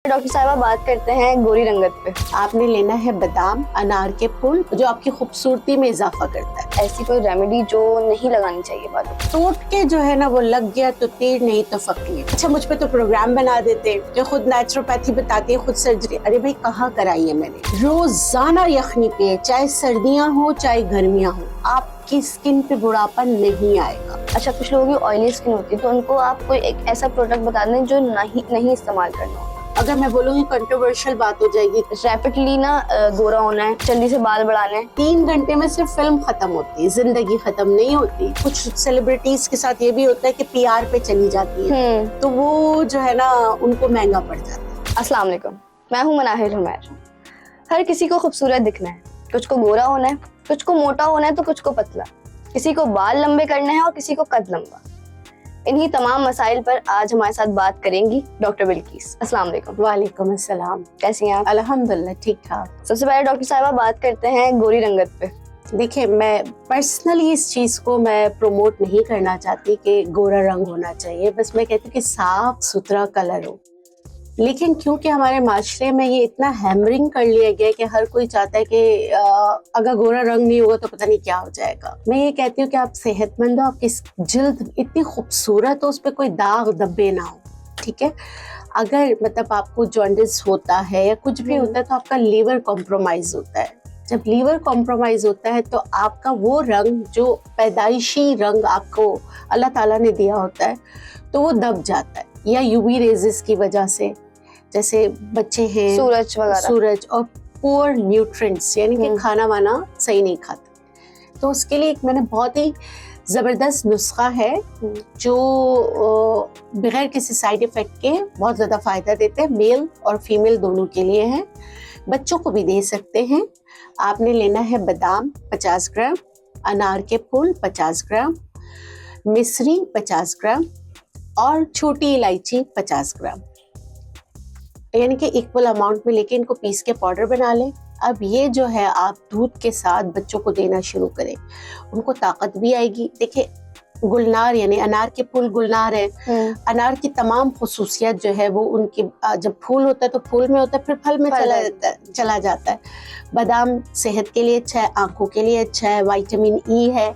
Doctor साहबा बात करते हैं गोरी रंगत पे। आपने लेना है बादाम, अनार के फूल जो आपकी खूबसूरती में इजाफा करता है। ऐसी कोई रेमेडी जो नहीं लगानी चाहिए बालों पे। टूट के जो है ना वो लग गया तो तीर नहीं तो फकीर। अच्छा मुझ पे तो प्रोग्राम बना देते जो खुद नेचुरोपैथी बताती है, खुद सर्जरी। अरे भाई कहाँ कराई है मैंने। रोजाना यखनी पे, चाहे सर्दियाँ हो चाहे गर्मियाँ हो, आपकी स्किन पे बुढ़ापा नहीं आएगा। अच्छा कुछ लोगों की ऑयली स्किन होती है तो उनको आप कोई एक ऐसा प्रोडक्ट बता दें जो नहीं इस्तेमाल करना हो। अगर मैं बोलूँगी कंट्रोवर्शियल बात हो जाएगी। रैपिडली ना गोरा होना है, जल्दी से बाल बढ़ाने हैं। 3 घंटे में सिर्फ फिल्म खत्म होती है, जिंदगी खत्म नहीं होती। कुछ सेलिब्रिटीज के साथ ये भी होता है कि पीआर पे चली जाती है, तो वो जो है ना उनको महंगा पड़ जाता है। अस्सलाम वालेकुम, मैं हूँ मनाहिर हुमैर। हर किसी को खूबसूरत दिखना है, कुछ को गोरा होना है, कुछ को मोटा होना है तो कुछ को पतला, किसी को बाल लंबे करने हैं और किसी को कद लंबा। इन्हीं तमाम मसाइल पर आज हमारे साथ बात करेंगी डॉक्टर बिल्किस। अस्सलाम वालेकुम। वालेकुम अस्सलाम। कैसी हैं आप? अल्हम्दुलिल्लाह ठीक ठाक। सबसे पहले डॉक्टर साहबा बात करते हैं गोरी रंगत पे। देखिए मैं पर्सनली इस चीज को मैं प्रमोट नहीं करना चाहती कि गोरा रंग होना चाहिए, बस मैं कहती हूँ कि साफ सुथरा कलर हो। लेकिन क्योंकि हमारे माशरे में ये इतना हैमरिंग कर लिया गया है कि हर कोई चाहता है कि अगर गोरा रंग नहीं होगा तो पता नहीं क्या हो जाएगा। मैं ये कहती हूँ कि आप सेहतमंद हो, आपकी जिल्द इतनी खूबसूरत हो, उस पर कोई दाग धब्बे ना हो, ठीक है। अगर मतलब आपको जॉन्डिस होता है या कुछ भी होता है तो आपका लीवर कॉम्प्रोमाइज होता है। जब लीवर कॉम्प्रोमाइज होता है तो आपका वो रंग जो पैदाइशी रंग आपको अल्लाह ताला ने दिया होता है तो वो दब जाता है, या यूवी रेजेस की वजह से, जैसे बच्चे हैं सूरज और पुअर न्यूट्रिएंट्स यानी कि खाना वाना सही नहीं खाते। तो उसके लिए एक मैंने बहुत ही ज़बरदस्त नुस्खा है जो बगैर किसी साइड इफ़ेक्ट के बहुत ज़्यादा फ़ायदा देते हैं। मेल और फीमेल दोनों के लिए है, बच्चों को भी दे सकते हैं। आपने लेना है बादाम 50 ग्राम, अनार के फूल 50 ग्राम, मिश्री 50 ग्राम और छोटी इलायची 50 ग्राम, यानी कि इक्वल अमाउंट में लेके इनको पीस के पाउडर बना लें। अब ये जो है आप दूध के साथ बच्चों को देना शुरू करें, उनको ताकत भी आएगी। देखिए गुलनार यानी अनार के फूल गुलनार है, अनार की तमाम खुसूसियत जो है वो उनकी जब फूल होता है तो फूल में होता है, फिर फल में चला जाता है। बादाम सेहत के लिए अच्छा है, आंखों के लिए अच्छा है, विटामिन ई है।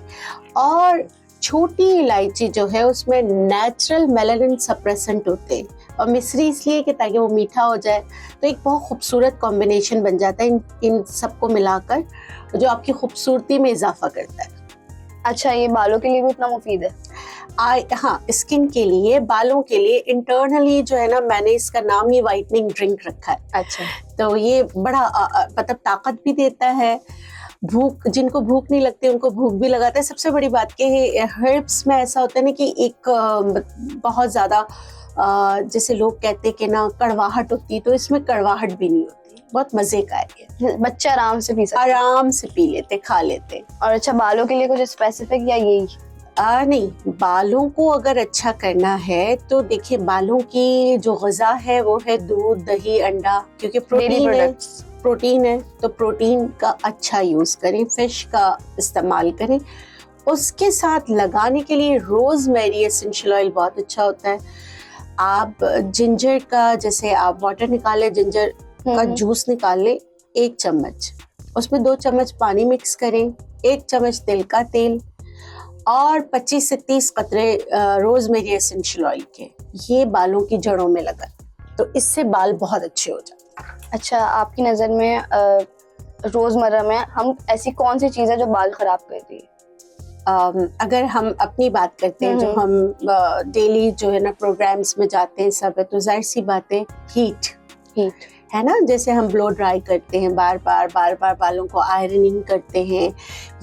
और छोटी इलायची जो है उसमें नेचुरल मेलानिन सप्रेसेंट होते हैं, और मिश्री इसलिए कि ताकि वो मीठा हो जाए। तो एक बहुत खूबसूरत कॉम्बिनेशन बन जाता है इन सबको मिलाकर, जो आपकी खूबसूरती में इजाफा करता है। अच्छा ये बालों के लिए भी इतना मुफीद है? हाँ, स्किन के लिए, बालों के लिए इंटरनली जो है ना, मैंने इसका नाम ही वाइटनिंग ड्रिंक रखा है। अच्छा, तो ये बड़ा मतलब ताकत भी देता है, जिनको भूख नहीं लगती उनको भूख भी लगाता है। सबसे बड़ी बात कि हर्ब्स में ऐसा होता है ना कि एक बहुत ज्यादा जैसे लोग कहते हैं कि ना कड़वाहट होती है, तो इसमें कड़वाहट भी नहीं होती, बहुत मजे का है। बच्चा आराम से पी सकते, आराम से पी लेते, खा लेते। और अच्छा बालों के लिए कुछ स्पेसिफिक या यही? नहीं, बालों को अगर अच्छा करना है तो देखिए बालों की जो ग़िज़ा है वो है दूध, दही, अंडा, क्योंकि प्रोटीन है तो प्रोटीन का अच्छा यूज करें, फिश का इस्तेमाल करें। उसके साथ लगाने के लिए रोजमेरी एसेंशियल ऑयल बहुत अच्छा होता है। आप जिंजर का, जैसे आप वाटर निकाले, जिंजर का जूस निकाल ले 1 चम्मच, उसमें 2 चम्मच पानी मिक्स करें, 1 चम्मच तिल का तेल और 25 से 30 कतरे रोजमेरी एसेंशियल ऑयल के, ये बालों की जड़ों में लगा तो इससे बाल बहुत अच्छे हो जाते हैं। अच्छा आपकी नज़र में रोजमर्रा में हम ऐसी कौन सी चीज़ है जो बाल खराब करती है? अगर हम अपनी बात करते हैं, जो हम डेली जो है ना प्रोग्राम्स में जाते हैं सब है, तो जाहिर सी बात है हीट है ना। जैसे हम ब्लो ड्राई करते हैं, बार बार बालों को आयरनिंग करते हैं,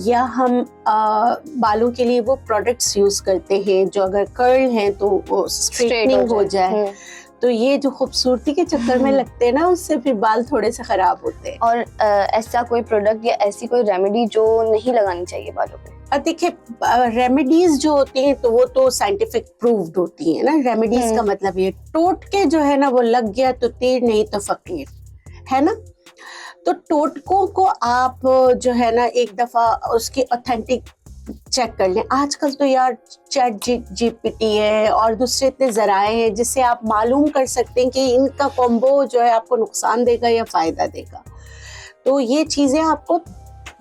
या हम बालों के लिए वो प्रोडक्ट्स यूज करते हैं जो अगर कर्ल हैं तो वो स्ट्रेटनिंग हो जाए। तो ये जो खूबसूरती के चक्कर में लगते हैं ना, उससे फिर बाल थोड़े से खराब होते हैं। और ऐसा कोई प्रोडक्ट या ऐसी कोई रेमेडी जो नहीं लगानी चाहिए बालों पे? देखिए रेमेडीज जो होती हैं तो वो तो साइंटिफिक प्रूव्ड होती हैं ना। रेमेडीज का मतलब ये टोट के जो है ना वो लग गया तो तीर नहीं तो फकीर, है ना। तो टोटकों को आप जो है ना एक दफा उसकी ऑथेंटिक चेक कर लें। आजकल तो यार चैट जीपीटी है और दूसरे इतने जराए हैं जिससे आप मालूम कर सकते हैं कि इनका कॉम्बो जो है आपको नुकसान देगा या फायदा देगा। तो ये चीजें आपको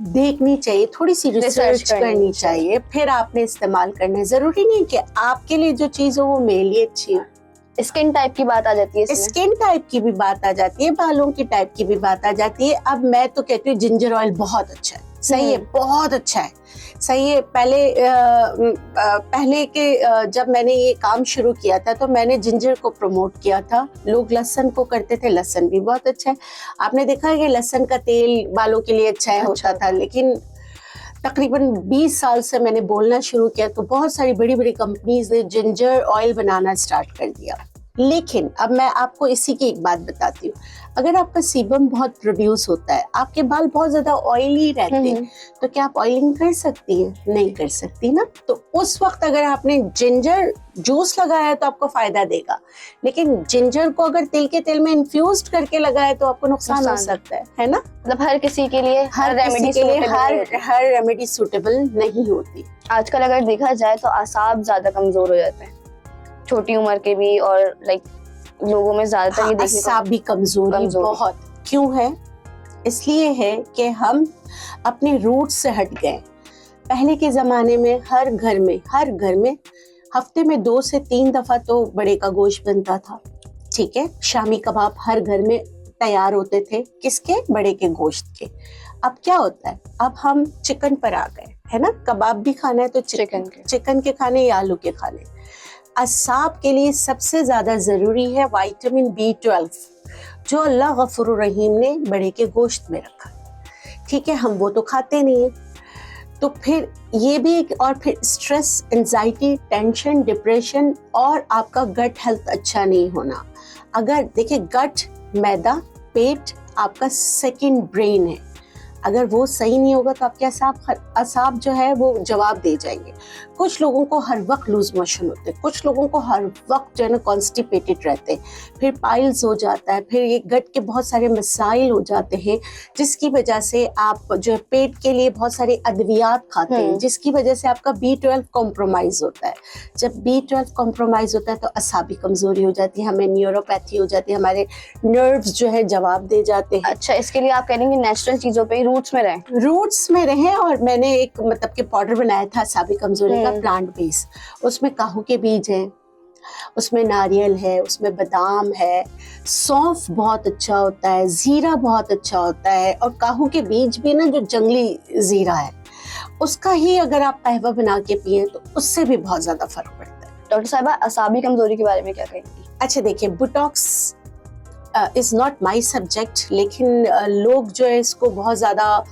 देखनी चाहिए, थोड़ी सी रिसर्च करनी चाहिए, फिर आपने इस्तेमाल करना है। जरूरी नहीं कि आपके लिए जो चीज हो वो मेरे लिए अच्छी हो। स्किन टाइप की बात आ जाती है, स्किन टाइप की भी बात आ जाती है, बालों की टाइप की भी बात आ जाती है। अब मैं तो कहती हूँ जिंजर ऑयल बहुत अच्छा है, सही है, बहुत अच्छा है, सही है। पहले के जब मैंने ये काम शुरू किया था तो मैंने जिंजर को प्रमोट किया था। लोग लहसुन को करते थे, लहसुन भी बहुत अच्छा है। आपने देखा है कि लहसुन का तेल बालों के लिए अच्छा होता था, लेकिन तकरीबन 20 साल से मैंने बोलना शुरू किया तो बहुत सारी बड़ी बड़ी कंपनीज ने जिंजर ऑयल बनाना स्टार्ट कर दिया। लेकिन अब मैं आपको इसी की एक बात बताती हूँ, अगर आपका सीबम बहुत प्रोड्यूस होता है, आपके बाल बहुत ज्यादा ऑयली रहते हैं, तो क्या आप ऑयलिंग कर सकती हैं? नहीं कर सकती ना। तो उस वक्त अगर आपने जिंजर जूस लगाया है तो आपको फायदा देगा, लेकिन जिंजर को अगर तिल के तेल में इन्फ्यूज करके लगाया तो आपको नुकसान हो सकता है ना। मतलब हर किसी के लिए हर रेमेडी सूटेबल नहीं होती। आजकल अगर देखा जाए तो आसाब ज्यादा कमजोर हो जाते हैं, छोटी उम्र के भी, और लाइक लोगों में ज्यादातर ये देखने को भी कमजोरी बहुत क्यों है? इसलिए है कि हम अपने रूट से हट गए। पहले के जमाने में हर घर में हफ्ते में 2 से 3 दफा तो बड़े का गोश्त बनता था, ठीक है। शामी कबाब हर घर में तैयार होते थे, किसके? बड़े के गोश्त के। अब क्या होता है, अब हम चिकन पर आ गए, है ना। कबाब भी खाना है तो चिकन के खाने या आलू के खाने। असाब के लिए सबसे ज्यादा जरूरी है विटामिन B12, जो अल्लाह गफूर रहीम ने बड़े के गोश्त में रखा, ठीक है। हम वो तो खाते नहीं है, तो फिर ये भी, और फिर स्ट्रेस, एंजाइटी, टेंशन, डिप्रेशन, और आपका गट हेल्थ अच्छा नहीं होना। अगर देखिए, गट, मैदा, पेट आपका सेकंड ब्रेन है, अगर वो सही नहीं होगा तो आपके असाब जो है वो जवाब दे जाएंगे। कुछ लोगों को हर वक्त लूज मोशन होते हैं, कुछ लोगों को हर वक्त जो है ना कॉन्स्टिपेटेड रहते हैं, फिर पाइल्स हो जाता है, फिर ये गट के बहुत सारे मसाइल हो जाते हैं, जिसकी वजह से आप जो है पेट के लिए बहुत सारे अद्वियात खाते हैं, जिसकी वजह से आपका B12 कॉम्प्रोमाइज होता है। जब B12 कॉम्प्रोमाइज होता है तो असाबी कमजोरी हो जाती है, हमें न्यूरोपैथी हो जाती है, हमारे नर्व्स जो है जवाब दे जाते हैं। अच्छा, इसके लिए आप कह रहे हैं नेचुरल चीजों पे रूट्स में रहें। और मैंने एक मतलब कि पाउडर बनाया था असाबी कमजोरी का, प्लांट बेस। उसमें काहू के बीज हैं, उसमें नारियल है, उसमें बादाम है, सौंफ बहुत अच्छा होता है, जीरा बहुत अच्छा होता है, और काहू के बीज भी ना, जो जंगली जीरा है उसका ही अगर आप कहवा बना के पिए तो उससे भी बहुत ज्यादा फर्क पड़ता है। डॉक्टर साहिबा, असाबी कमजोरी के बारे में क्या कहेंगी? अच्छा देखिए, Botox is not my subject, लेकिन लोग जो है इसको बहुत ज़्यादा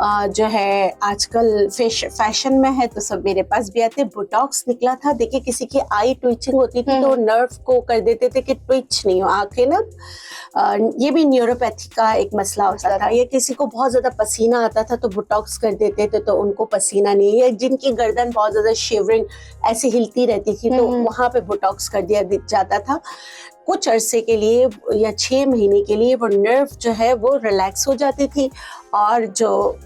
जो है आजकल फैशन में है, तो सब मेरे पास भी आते हैं। बोटॉक्स निकला था, देखिए किसी की आई ट्विचिंग होती थी तो नर्व को कर देते थे कि ट्विच नहीं हो आंखें ना। ये भी न्यूरोपैथी का एक मसला होता था। या किसी को बहुत ज़्यादा पसीना आता था तो बोटॉक्स कर देते थे तो उनको पसीना नहीं, या जिनकी गर्दन बहुत ज़्यादा शिवरिंग ऐसे हिलती रहती थी तो वहाँ पे बोटॉक्स कर दिया जाता था। कुछ अरसे के लिए या 6 महीने के लिए वो नर्व जो है वो रिलैक्स हो जाती थी, और जो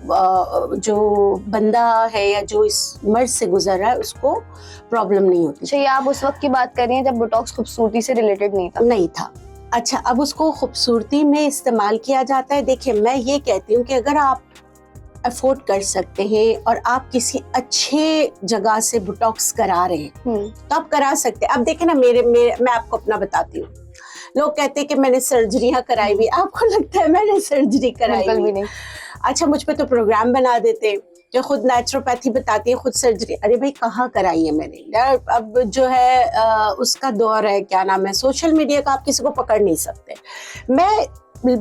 बंदा है या जो इस मर्ज से गुजर रहा है उसको प्रॉब्लम नहीं होती। अच्छा, ये आप उस वक्त की बात कर रही हैं जब बोटॉक्स खूबसूरती से रिलेटेड नहीं था? अच्छा, अब उसको खूबसूरती में इस्तेमाल किया जाता है। देखिए, मैं ये कहती हूँ कि अगर आप अफोर्ड कर सकते हैं और आप किसी अच्छे जगह से बोटॉक्स करा रहे हैं तो आप करा सकते हैं। अब देखें ना, मैं आपको अपना बताती हूँ। लोग कहते हैं कि मैंने सर्जरियां कराई हुई, आपको लगता है मैंने सर्जरी कराई हुई? नहीं। अच्छा, मुझ पे तो प्रोग्राम बना देते जो खुद नेचुरोपैथी बताती है, खुद सर्जरी। अरे भाई, कहाँ कराई है मैंने यार? अब जो है उसका दौर है, क्या नाम है, सोशल मीडिया का, आप किसी को पकड़ नहीं सकते। मैं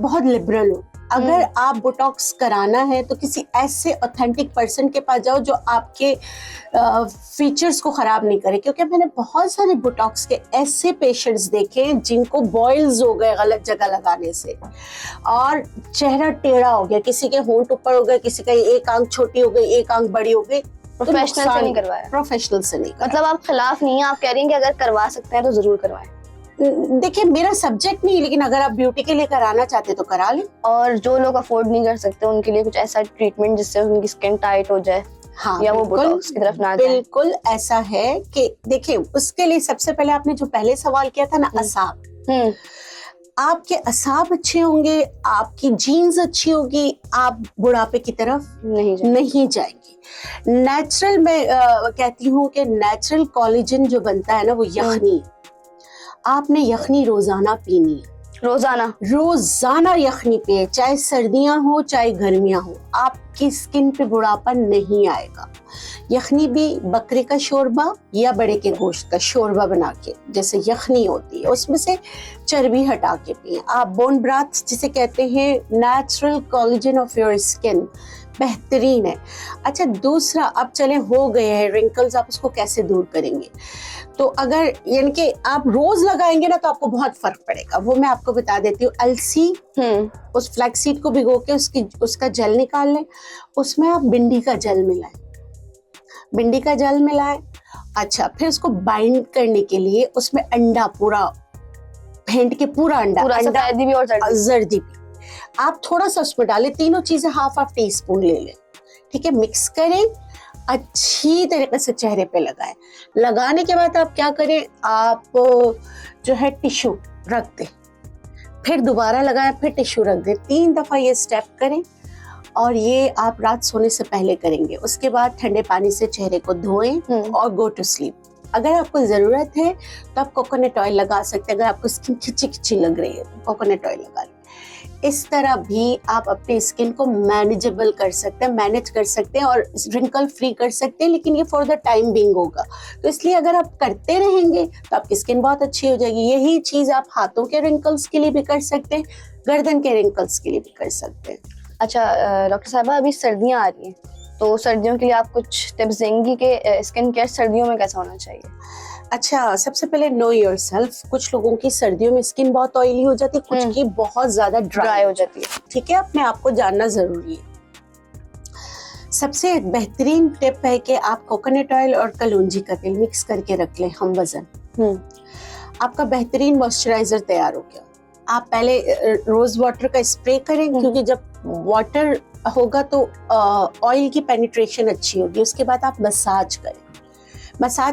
बहुत लिबरल हूँ। अगर आप बोटॉक्स कराना है तो किसी ऐसे ऑथेंटिक पर्सन के पास जाओ जो आपके फीचर्स को खराब नहीं करे, क्योंकि मैंने बहुत सारे बोटॉक्स के ऐसे पेशेंट्स देखे जिनको बॉयल्स हो गए गलत जगह लगाने से, और चेहरा टेढ़ा हो गया, किसी के होंठ ऊपर हो गए, किसी का एक आंख छोटी हो गई, एक आंख बड़ी हो गई। प्रोफेशनल से नहीं करवाया? प्रोफेशनल से नहीं। मतलब आप खिलाफ नहीं है, आप कह रही हैं कि अगर करवा सकते हैं तो जरूर करवाएं। देखिए, मेरा सब्जेक्ट नहीं, लेकिन अगर आप ब्यूटी के लिए कराना चाहते तो करा लें। और जो लोग अफोर्ड नहीं कर सकते उनके लिए कुछ ऐसा ट्रीटमेंट जिससे उनकी स्किन टाइट हो जाए? हाँ, या वो बिल्कुल, बोटॉक्स की तरफ ना जाए? बिल्कुल ऐसा है कि देखिए, उसके लिए सबसे पहले आपने जो पहले सवाल किया था ना, असाब, हम्म। आपके असाब अच्छे होंगे, आपकी जीन्स अच्छी होगी, आप बुढ़ापे की तरफ नहीं जाए। नहीं जाएंगे। नेचुरल, मैं कहती हूँ कि नेचुरल कोलेजन जो बनता है ना, वो यखनी, आपने यखनी रोजाना पीनी है, रोजाना यखनी पिए, चाहे सर्दियां हो चाहे गर्मियां हो, आपकी स्किन पे बुढ़ापा नहीं आएगा। यखनी भी बकरे का शोरबा या बड़े के गोश्त का शोरबा बना के, जैसे यखनी होती है, उसमें से चर्बी हटा के पिए। आप बोन ब्राथ जिसे कहते हैं, natural collagen of your skin, बेहतरीन है। अच्छा, दूसरा, अब चले हो गए हैं रिंकल्स, आप उसको कैसे दूर करेंगे? तो अगर यानी कि आप रोज लगाएंगे ना, तो आपको बहुत फर्क पड़ेगा। वो मैं आपको बता देती हूँ। अलसी, उस फ्लैक्सीड को भिगो के उसका जल निकाल लें, उसमें आप भिंडी का जल मिलाएं। अच्छा, फिर उसको बाइंड करने के लिए उसमें अंडा पूरा फेंट के, पूरा अंडा सफेदी भी और जर्दी भी आप थोड़ा सा उसमें डालें, तीनों चीजें हाफ टी-स्पून ले लें, ठीक है, मिक्स करें, अच्छी तरीके से चेहरे पे लगाएं। लगाने के बाद आप क्या करें, आप जो है टिश्यू रख दें, फिर दोबारा लगाएं, फिर टिश्यू रख दें, 3 दफा ये स्टेप करें, और ये आप रात सोने से पहले करेंगे। उसके बाद ठंडे पानी से चेहरे को धोएं और गो टू स्लीप। अगर आपको जरूरत है तो आप कोकोनट ऑयल लगा सकते हैं। अगर आपको स्किन खिंची लग रही है तो कोकोनट ऑयल लगा लें। इस तरह भी आप अपनी स्किन को मैनेजेबल कर सकते हैं, मैनेज कर सकते हैं और रिंकल फ्री कर सकते हैं, लेकिन ये फॉर द टाइम बीइंग होगा। तो इसलिए अगर आप करते रहेंगे तो आपकी स्किन बहुत अच्छी हो जाएगी। यही चीज आप हाथों के रिंकल्स के लिए भी कर सकते हैं, गर्दन के रिंकल्स के लिए भी कर सकते हैं। अच्छा डॉक्टर साहबा, अभी सर्दियां आ रही हैं, तो सर्दियों के लिए आप कुछ टिप्स देंगी कि स्किन केयर सर्दियों में कैसा होना चाहिए? अच्छा, सबसे पहले नो योरसेल्फ। कुछ लोगों की सर्दियों में स्किन बहुत ऑयली हो जाती है, कुछ की बहुत ज्यादा ड्राई हो जाती है, ठीक है, अपने आप को जानना जरूरी है। सबसे बेहतरीन टिप है कि आप कोकोनट ऑयल और कलौंजी का तेल मिक्स करके रख लें, हम वजन। आपका बेहतरीन मॉइस्चराइजर तैयार हो गया। आप पहले रोज वाटर का स्प्रे करें, क्योंकि जब वाटर होगा तो ऑयल की पेनिट्रेशन अच्छी होगी। उसके बाद आप मसाज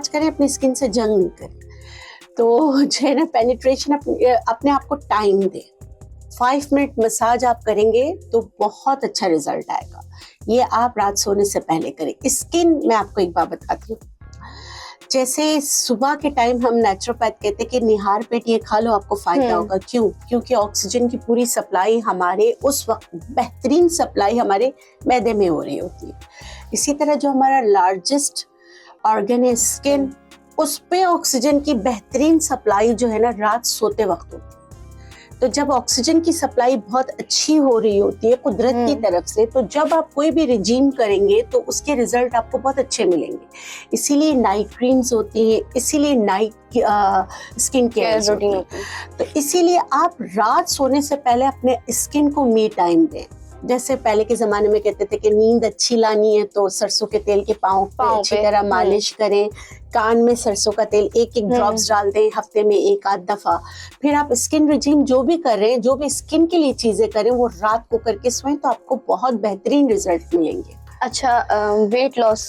करें, अपनी स्किन से जंग नहीं करें। तो जो है ना, पेनिट्रेशन अपने आप को टाइम दे। 5 मिनट मसाज आप करेंगे तो बहुत अच्छा रिजल्ट आएगा। ये आप रात सोने से पहले करें। स्किन, मैं आपको एक बात बताती हूँ, जैसे सुबह के टाइम हम नेचुरोपैथ कहते हैं कि निहार पेट ये खा लो, आपको फायदा होगा। क्यों? क्योंकि ऑक्सीजन की पूरी सप्लाई हमारे उस वक्त, बेहतरीन सप्लाई हमारे मैदे में हो रही होती है। इसी तरह जो हमारा लार्जेस्ट ऑर्गन है स्किन, उस पे ऑक्सीजन की बेहतरीन सप्लाई जो है ना, रात सोते वक्त होती है। तो जब ऑक्सीजन की सप्लाई बहुत अच्छी हो रही होती है कुदरत की तरफ से, तो जब आप कोई भी रिजीम करेंगे तो उसके रिजल्ट आपको बहुत अच्छे मिलेंगे। इसीलिए नाइट क्रीम्स होती हैं, इसीलिए नाइट स्किन केयर रूटीन होती है। तो इसीलिए आप रात सोने से पहले अपने स्किन को मी टाइम दें। जैसे पहले के जमाने में कहते थे कि नींद अच्छी लानी है तो सरसों के तेल के पाँव पे अच्छी तरह मालिश करें, कान में सरसों का तेल 1-1 ड्रॉप्स डाल दें हफ्ते में 1-8 दफा। फिर आप स्किन रिजीम जो भी कर रहे हैं, जो भी स्किन के लिए चीजें करें, वो रात को करके सोएं, तो आपको बहुत बेहतरीन रिजल्ट मिलेंगे। अच्छा, वेट लॉस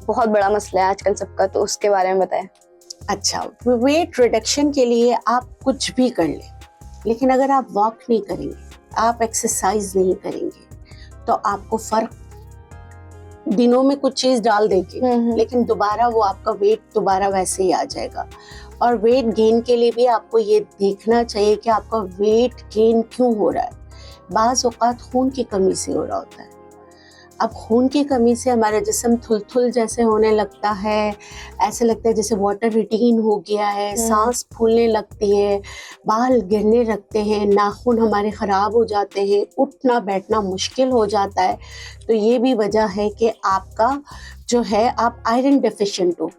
बहुत बड़ा मसला है आजकल सबका, तो उसके बारे में बताएं। अच्छा, वेट रिडक्शन के लिए आप कुछ भी कर लें, लेकिन अगर आप वॉक नहीं करेंगे, आप एक्सरसाइज नहीं करेंगे, तो आपको फर्क, दिनों में कुछ चीज डाल देगी, लेकिन दोबारा वो आपका वेट दोबारा वैसे ही आ जाएगा। और वेट गेन के लिए भी आपको ये देखना चाहिए कि आपका वेट गेन क्यों हो रहा है। बाज़ औक़ात खून की कमी से हो रहा होता है। अब खून की कमी से हमारा जिस्म थुल जैसे होने लगता है, ऐसे लगता है जैसे वाटर रिटेन हो गया है, सांस फूलने लगती है, बाल गिरने लगते हैं, नाखून हमारे ख़राब हो जाते हैं, उठना बैठना मुश्किल हो जाता है। तो ये भी वजह है कि आपका जो है, आप आयरन डेफिशिएंट हो,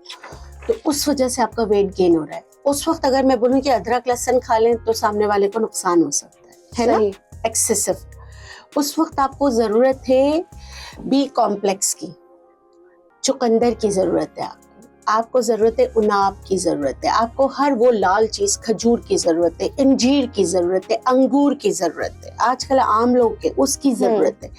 तो उस वजह से आपका वेट गेन हो रहा है। उस वक्त अगर मैं बोलूँ कि अदरक लहसुन खा लें तो सामने वाले को नुकसान हो सकता है ना, एक्सेसिव। उस वक्त आपको ज़रूरत है बी कॉम्प्लेक्स की, चुकंदर की ज़रूरत है, आपको ज़रूरत है उनाब की ज़रूरत है, आपको हर वो लाल चीज़, खजूर की ज़रूरत है, अंजीर की ज़रूरत है, अंगूर की ज़रूरत है, आजकल आम लोग के उसकी ज़रूरत है।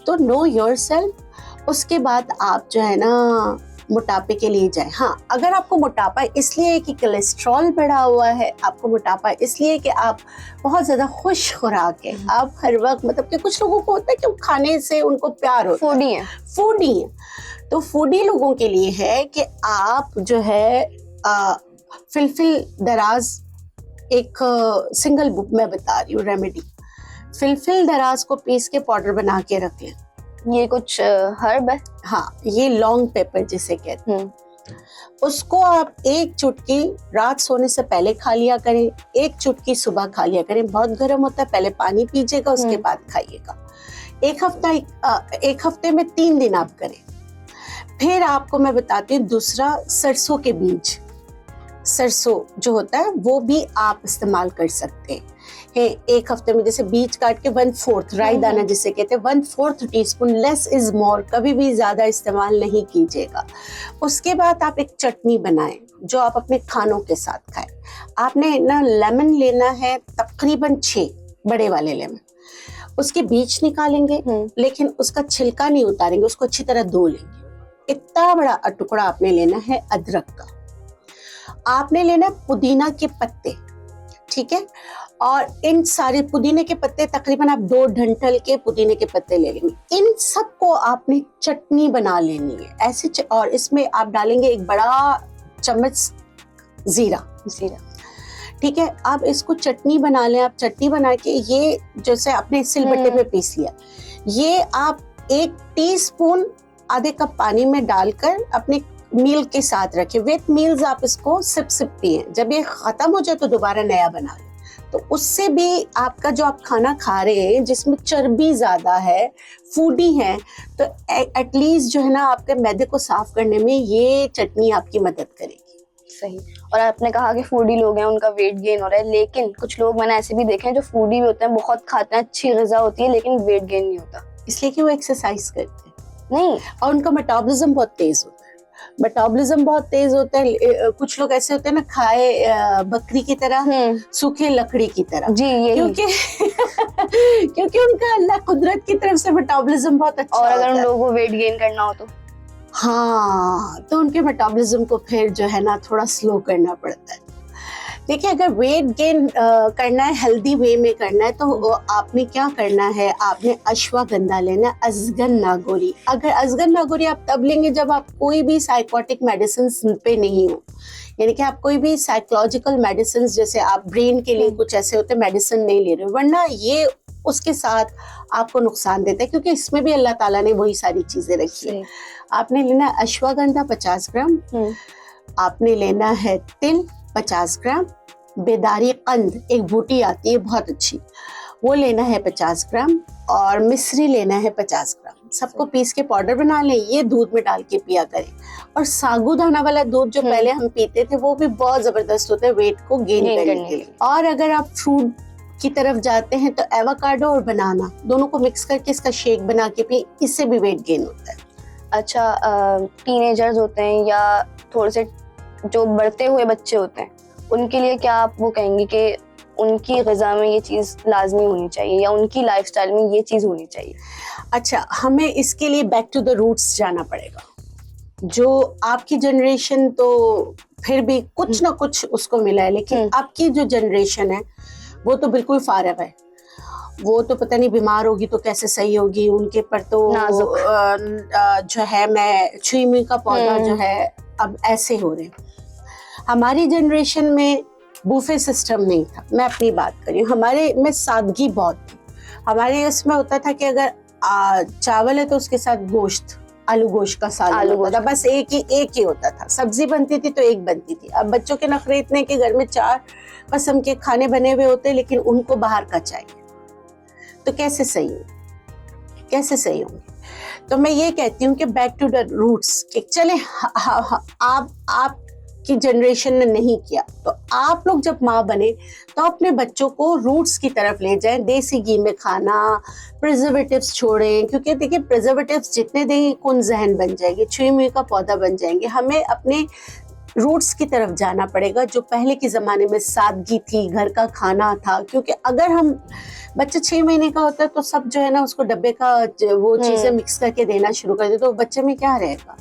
तो नो योरसेल्फ उसके बाद आप जो है ना मोटापे के लिए जाएं। हाँ, अगर आपको मोटापा इसलिए है कि कोलेस्ट्रॉल बढ़ा हुआ है, आपको मोटापा इसलिए कि आप बहुत ज्यादा खुश खुराक है, आप हर वक्त मतलब कि कुछ लोगों को होता है कि खाने से उनको प्यार होता है, फूडी है। फूडी है, तो फूडी लोगों के लिए है कि आप जो है फिलफिल दराज एक सिंगल बुक मैं बता रही हूँ रेमेडी, फिलफिल दराज को पीस के पाउडर बना के रख लें। ये कुछ हर्ब है। हाँ, ये लॉन्ग पेपर जिसे कहते हैं, उसको आप एक चुटकी रात सोने से पहले खा लिया करें, एक चुटकी सुबह खा लिया करें। बहुत गर्म होता है, पहले पानी पीजिएगा, उसके बाद खाइएगा। एक हफ्ते में 3 दिन आप करें। फिर आपको मैं बताती हूँ दूसरा, सरसों के बीज, सरसों जो होता है वो भी आप इस्तेमाल कर सकते हैं। एक हफ्ते में जैसे बीज काट के 1/4 राई दाना जिसे कहते हैं 1/4 टीस्पून, लेस इज मोर, कभी भी ज्यादा इस्तेमाल नहीं कीजिएगा। उसके बाद आप एक चटनी बनाएं जो आप अपने खानों के साथ खाएं। आपने ना लेमन लेना है तकरीबन 6 बड़े वाले लेमन, उसके बीज निकालेंगे लेकिन उसका छिलका नहीं उतारेंगे, उसको अच्छी तरह धो लेंगे। इतना बड़ा टुकड़ा आपने लेना है अदरक का, आपने लेना पुदीना के पत्ते, ठीक है, और इन सारे पुदीने के पत्ते तकरीबन आप 2 डंठल के पुदीने के पत्ते ले लेंगे। इन सबको आपने चटनी बना लेनी है ऐसे और इसमें आप डालेंगे 1 बड़ा चम्मच जीरा, ठीक है। आप इसको चटनी बना लें। आप चटनी बना के ये जैसे आपने सिलबट्टे पे पीस लिया, ये आप 1 टीस्पून आधे कप पानी में डालकर अपने मील के साथ रखें। विथ मील्स आप इसको सिप पिए। जब ये खत्म हो जाए तो दोबारा नया बना लें। तो उससे भी आपका जो आप खाना खा रहे हैं जिसमें चर्बी ज्यादा है, फूडी है, तो एटलीस्ट जो है ना आपके मैदे को साफ करने में ये चटनी आपकी मदद करेगी। सही। और आपने कहा कि फूडी लोग हैं उनका वेट गेन हो रहा है, लेकिन कुछ लोग मैंने ऐसे भी देखे हैं जो फूडी भी होते हैं, बहुत खाते हैं, अच्छी ग़िज़ा होती है, लेकिन वेट गेन नहीं होता। इसलिए कि वो एक्सरसाइज करते हैं नहीं, और उनका मेटाबॉलिज्म बहुत तेज होता है। मेटाबॉलिज्म बहुत तेज होता है। कुछ लोग ऐसे होते हैं ना, खाए बकरी की तरह, सूखे लकड़ी की तरह। जी, यही। क्योंकि उनका अल्लाह कुदरत की तरफ से मेटाबॉलिज्म बहुत अच्छा और होता अगर है। उन लोगों को वेट गेन करना हो तो हाँ, तो उनके मेटाबॉलिज्म को फिर जो है ना थोड़ा स्लो करना पड़ता है। देखिए, अगर वेट गेन करना है, हेल्दी वे में करना है, तो आपने क्या करना है, आपने अश्वगंधा लेना, अजगन नागोरी। अगर अजगन नागोरी आप तब लेंगे जब आप कोई भी साइकोटिक मेडिसिन पे नहीं हो, यानी कि आप कोई भी साइकोलॉजिकल मेडिसिन, जैसे आप ब्रेन के लिए कुछ ऐसे होते मेडिसिन नहीं ले रहे हो, वरना ये उसके साथ आपको नुकसान देता है, क्योंकि इसमें भी अल्लाह ताला ने वही सारी चीजें रखी है। आपने लेना अश्वगंधा 50 ग्राम, आपने लेना है तिल 50 ग्राम, बेदारी कंद एक बूटी आती है बहुत अच्छी, वो लेना है 50 ग्राम, और मिश्री लेना है 50 ग्राम। सबको पीस के पाउडर बना लें, ये दूध में डाल के पिया करें। और साबूदाना वाला दूध जो पहले हम पीते थे वो भी बहुत जबरदस्त होता है वेट को गेन करने के लिए। और अगर आप फ्रूट की तरफ जाते हैं तो एवोकाडो और बनाना दोनों को मिक्स करके इसका शेक बना के पिए, इससे भी वेट गेन होता है। अच्छा, टीनेजर्स होते हैं या थोड़े से जो बढ़ते हुए बच्चे होते हैं, उनके लिए क्या आप वो कहेंगे कि उनकी ग़िज़ा में ये चीज़ लाजमी होनी चाहिए या उनकी लाइफस्टाइल में ये चीज़ होनी चाहिए? अच्छा, हमें इसके लिए बैक टू द रूट्स जाना पड़ेगा। जो आपकी जनरेशन तो फिर भी कुछ ना कुछ उसको मिला है, लेकिन आपकी जो जनरेशन है वो तो बिल्कुल फारग है। वो तो पता नहीं बीमार होगी तो कैसे सही होगी, उनके पर तो जो है मैं छुई मुई का पौधा जो है अब ऐसे हो रहे हैं। हमारी जनरेशन में बूफे सिस्टम नहीं था। मैं अपनी बात करी हूँ, हमारे में सादगी बहुत थी। हमारे इसमें होता था कि अगर चावल है तो उसके साथ गोश्त, आलू गोश्त का सालन होता था, बस एक ही होता था। सब्जी बनती थी तो एक बनती थी। अब बच्चों के नखरे इतने कि घर में 4 किस्म के खाने बने हुए होते, लेकिन उनको बाहर का चाहिए, तो कैसे सही होंगे? तो मैं ये कहती हूँ कि बैक टू द रूट्स, कि चले आप की जनरेशन ने नहीं किया, तो आप लोग जब माँ बने तो अपने बच्चों को रूट्स की तरफ ले जाएं। देसी घी में खाना, प्रिजर्वेटिव्स छोड़ें, क्योंकि देखिए प्रिजर्वेटिव्स जितने देंगे कौन जहन बन जाएगी, छुई मुई का पौधा बन जाएंगे। हमें अपने रूट्स की तरफ जाना पड़ेगा, जो पहले के ज़माने में सादगी थी, घर का खाना था। क्योंकि अगर हम बच्चा 6 महीने का होता है तो सब जो है ना उसको डब्बे का वो चीज़ें मिक्स करके देना शुरू कर दे, तो बच्चे में क्या रहेगा?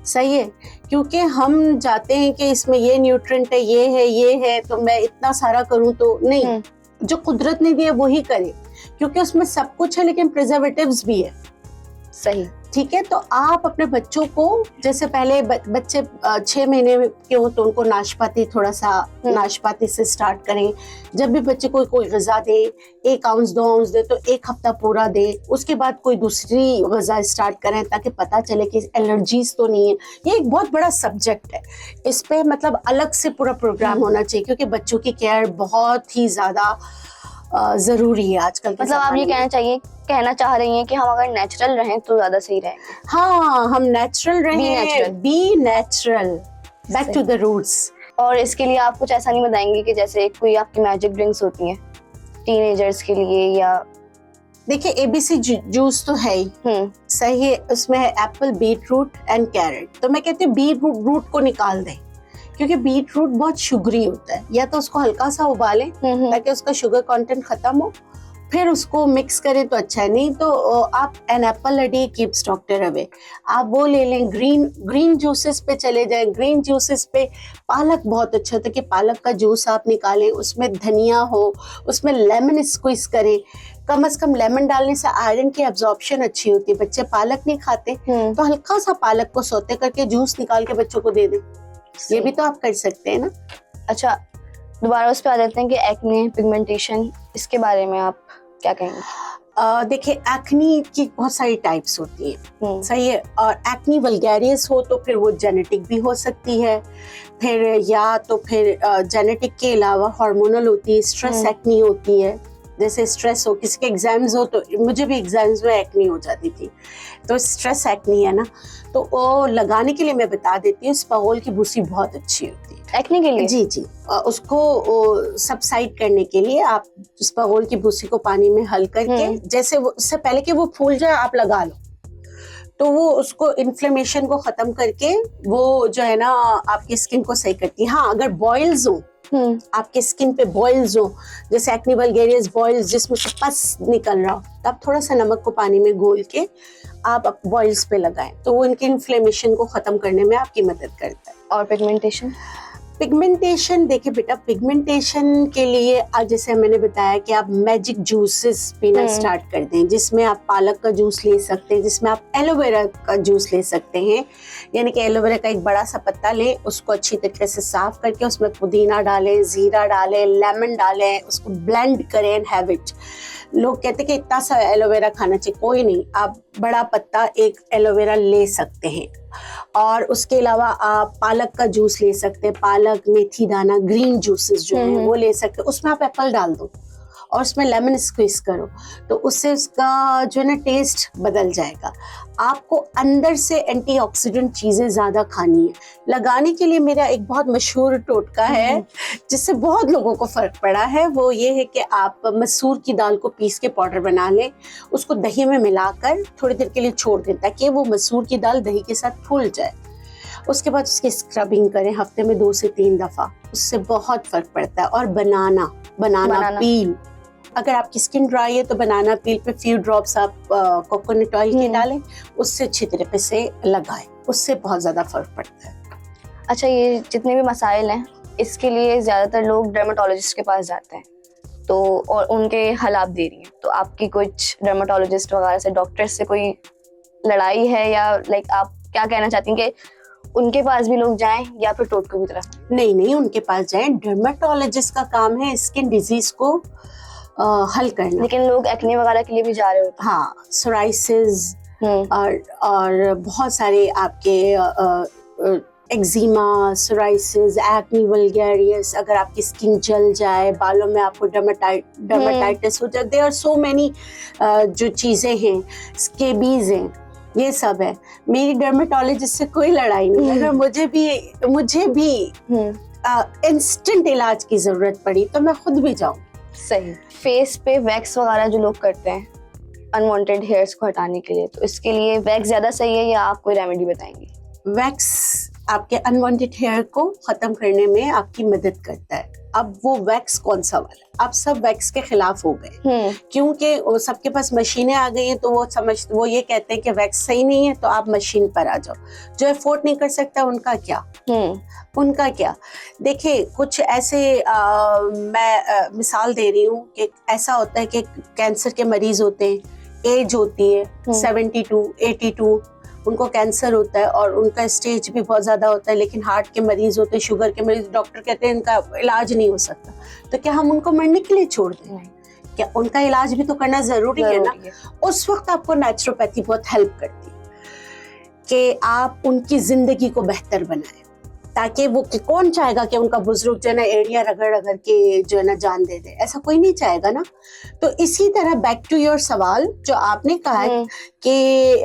सही है, क्योंकि हम जाते हैं कि इसमें ये न्यूट्रिएंट है, ये है, तो मैं इतना सारा करूं तो नहीं, जो कुदरत ने दिया वही करे, क्योंकि उसमें सब कुछ है लेकिन प्रिजर्वेटिव्स भी है। सही, ठीक है। तो आप अपने बच्चों को, जैसे पहले बच्चे 6 महीने के हो तो उनको नाशपाती, थोड़ा सा नाशपाती से स्टार्ट करें। जब भी बच्चे को कोई ग़िज़ा दे, 1 आउंस 2 आउंस दे तो 1 हफ्ता पूरा दे, उसके बाद कोई दूसरी ग़िज़ा स्टार्ट करें ताकि पता चले कि एलर्जीज तो नहीं है। ये एक बहुत बड़ा सब्जेक्ट है, इस पे मतलब अलग से पूरा प्रोग्राम होना चाहिए, क्योंकि बच्चों की केयर बहुत ही ज़्यादा ज़रूरी है आजकल। मतलब आप ये कहना चाह रही हैं कि हम अगर नेचुरल रहें तो ज्यादा सही रहेगा। हाँ, हम नेचुरल रहें, be natural, back to the roots. और इसके लिए आप कुछ ऐसा नहीं बताएंगे कि जैसे कोई आपकी मैजिक ड्रिंक्स होती हैं टीनेजर्स के लिए, या देखिए एबीसी जूस तो है ही, सही है, उसमें है apple, beetroot and carrot. तो मैं कहती हूँ बीट रूट को निकाल दें, क्योंकि बीट रूट बहुत शुगरी होता है। या तो उसको हल्का सा उबालें ताकि उसका शुगर कंटेंट खत्म हो, फिर उसको मिक्स करें तो अच्छा है। नहीं तो आप an apple a day keeps doctor away, आप वो ले लें। ग्रीन जूसेस पे चले जाएं। ग्रीन जूसेस पे पालक बहुत अच्छा होता है कि पालक का जूस आप निकालें, उसमें धनिया हो, उसमें लेमन स्क्वीज करें। कम से कम लेमन डालने से आयरन की एब्जॉर्प्शन अच्छी होती है। बच्चे पालक नहीं खाते तो हल्का सा पालक को सौते करके जूस निकाल के बच्चों को दे दें, ये भी तो आप कर सकते हैं ना। अच्छा, दोबारा उस पे आ जाते हैं कि एक्ने, पिगमेंटेशन, इसके बारे में आप क्या कहेंगे? देखिए एक्नी की बहुत सारी टाइप्स होती हैं, सही है। और एक्नी वल्गैरियस हो तो फिर वो जेनेटिक भी हो सकती है, फिर या तो फिर जेनेटिक के अलावा हार्मोनल होती है। स्ट्रेस एक्नी होती है, जैसे स्ट्रेस हो, किसी के एग्जाम्स हो, तो मुझे भी एग्जाम्स में एक्नी हो जाती थी, तो स्ट्रेस एक्नी है ना, तो वो लगाने के लिए मैं बता देती हूँ, स्पागोल की भूसी बहुत अच्छी होती है एक्ने के लिए। जी, उसको सबसाइड करने के लिए आप स्पागोल की भूसी को पानी में हल करके, जैसे वो उससे पहले कि वो फूल जाए आप लगा लो, तो वो उसको इन्फ्लेमेशन को खत्म करके वो जो है ना आपकी स्किन को सही करती है। हाँ, अगर बॉयल्स हो, आपके स्किन पे बॉयल्स हो, जैसे एक्नी वल्गैरियस बॉयल्स जिसमें से पस निकल रहा हो, तब थोड़ा सा नमक को पानी में घोल के आप बॉयल्स पे लगाएं, तो वो इनके इन्फ्लेमेशन को खत्म करने में आपकी मदद करता है। और पिगमेंटेशन, देखिए बेटा, पिगमेंटेशन के लिए आज जैसे मैंने बताया कि आप मैजिक जूसेस पीना स्टार्ट कर दें, जिसमें आप पालक का जूस ले सकते हैं, जिसमें आप एलोवेरा का जूस ले सकते हैं। यानी कि एलोवेरा का एक बड़ा सा पत्ता लें, उसको अच्छी तरीके से साफ करके उसमें पुदीना डालें, जीरा डालें, लेमन डालें, उसको ब्लेंड करें एंड हैव इट। लोग कहते हैं कि इतना सा एलोवेरा खाना चाहिए, कोई नहीं, आप बड़ा पत्ता एक एलोवेरा ले सकते हैं। और उसके अलावा आप पालक का जूस ले सकते हैं, पालक, मेथी दाना, ग्रीन जूसेस जो है वो ले सकते हैं। उसमें आप एप्पल डाल दो और उसमें लेमन स्क्वीज करो, तो उससे उसका जो है ना टेस्ट बदल जाएगा। आपको अंदर से एंटीऑक्सीडेंट चीजें ज्यादा खानी है। लगाने के लिए मेरा एक बहुत मशहूर टोटका है जिससे बहुत लोगों को फर्क पड़ा है, वो ये है कि आप मसूर की दाल को पीस के पाउडर बना लें, उसको दही में मिलाकर थोड़ी देर के लिए छोड़ दें ताकि वो मसूर की दाल दही के साथ फूल जाए। उसके बाद उसकी स्क्रबिंग करें हफ्ते में 2 से 3 दफा, उससे बहुत फर्क पड़ता है। और बनाना पील, अगर आपकी स्किन ड्राई है तो बनाना पील पे फ्यू ड्रॉप्स आप कोकोनट ऑयल के डालें, उससे अच्छी तरीके से लगाएं, उससे बहुत ज्यादा फर्क पड़ता है। अच्छा, ये जितने भी मसाइल हैं इसके लिए ज्यादातर लोग डर्मेटोलॉजिस्ट के पास जाते हैं, तो और उनके हल आप दे रही हैं, तो आपकी कुछ डर्मेटोलॉजिस्ट वगैरह से, डॉक्टर से कोई लड़ाई है, या आप क्या कहना चाहती हैं कि उनके पास भी लोग जाएं या फिर टोटकों की तरफ? नहीं, उनके पास जाएं। डर्मेटोलॉजिस्ट का काम है स्किन डिजीज को हल करना। लेकिन लोग एक्ने वगैरह के लिए भी जा रहे होते हैं। हाँ, सोराइसिस और बहुत सारे आपके एक्जिमा, सोराइसिस, एक्ने वल्गैरियस, अगर आपकी स्किन जल जाए, बालों में आपको डर्मेटाइटिस हो जाए, देयर आर सो मेनी जो चीजें हैं, स्केबीज हैं, ये सब है। मेरी डर्मेटोलॉजिस्ट से कोई लड़ाई नहीं है। अगर मुझे भी इंस्टेंट इलाज की जरूरत पड़ी तो मैं खुद भी जाऊँ। सही। फेस पे वैक्स वगैरह जो लोग करते हैं अनवांटेड हेयर्स को हटाने के लिए, तो इसके लिए वैक्स ज्यादा सही है या आप कोई रेमेडी बताएंगे? वैक्स आपके अनवांटेड हेयर को खत्म करने में आपकी मदद करता है। अब वो वैक्स कौन सा वाला, अब सब वैक्स के खिलाफ हो गए क्योंकि वो सबके पास मशीनें आ गई हैं, तो वो ये कहते हैं कि वैक्स सही नहीं है तो आप मशीन पर आ जाओ। जो अफोर्ड नहीं कर सकता उनका क्या देखिए, कुछ ऐसे मैं मिसाल दे रही हूँ कि ऐसा होता है कि कैंसर के मरीज होते हैं, एज होती है 72 82, उनको कैंसर होता है और उनका स्टेज भी बहुत ज्यादा होता है, लेकिन हार्ट के मरीज होते हैं, शुगर के मरीज, डॉक्टर कहते हैं इनका इलाज नहीं हो सकता, तो क्या हम उनको मरने के लिए छोड़ दें? क्या उनका इलाज भी तो करना जरूरी है ना। उस वक्त आपको नेचुरोपैथी बहुत हेल्प करती है कि आप उनकी जिंदगी को बेहतर बनाएं, ताकि वो कौन चाहेगा कि उनका बुजुर्ग जो है ना एड़िया रगड़ रगड़ के जो है ना जान दे दे, ऐसा कोई नहीं चाहेगा ना। तो इसी तरह बैक टू योर सवाल जो आपने कहा कि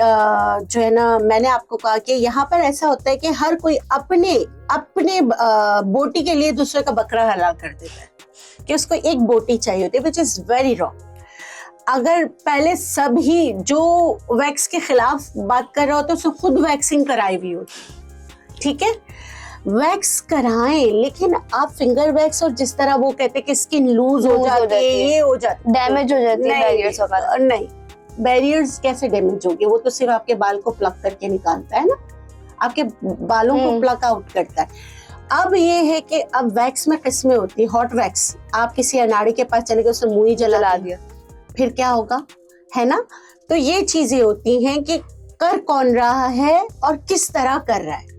जो है ना, मैंने आपको कहा कि यहाँ पर ऐसा होता है कि हर कोई अपने बोटी के लिए दूसरे का बकरा हलाल कर देता है कि उसको एक बोटी चाहिए होती है, विच इज वेरी रॉन्ग। अगर पहले सभी जो वैक्स के खिलाफ बात कर रहा होता है उसने खुद वैक्सिंग कराई हुई होती, ठीक है, वैक्स कराएं, लेकिन आप फिंगर वैक्स और जिस तरह वो कहते हैं कि स्किन लूज हो जाती है, ये हो जाती है, डैमेज हो जाती है, बैरियर्स वगैरह नहीं, बैरियर्स कैसे डैमेज होगी? वो तो सिर्फ आपके बाल को प्लग करके निकालता है ना, आपके बालों को प्लग आउट करता है। अब ये है कि अब वैक्स में किस्में होती है, हॉट वैक्स, आप किसी अनाड़ी के पास चले गए, उसने मुंह ही जला दिया, फिर क्या होगा, है ना। तो ये चीजें होती हैं कि कर कौन रहा है और किस तरह कर रहा है।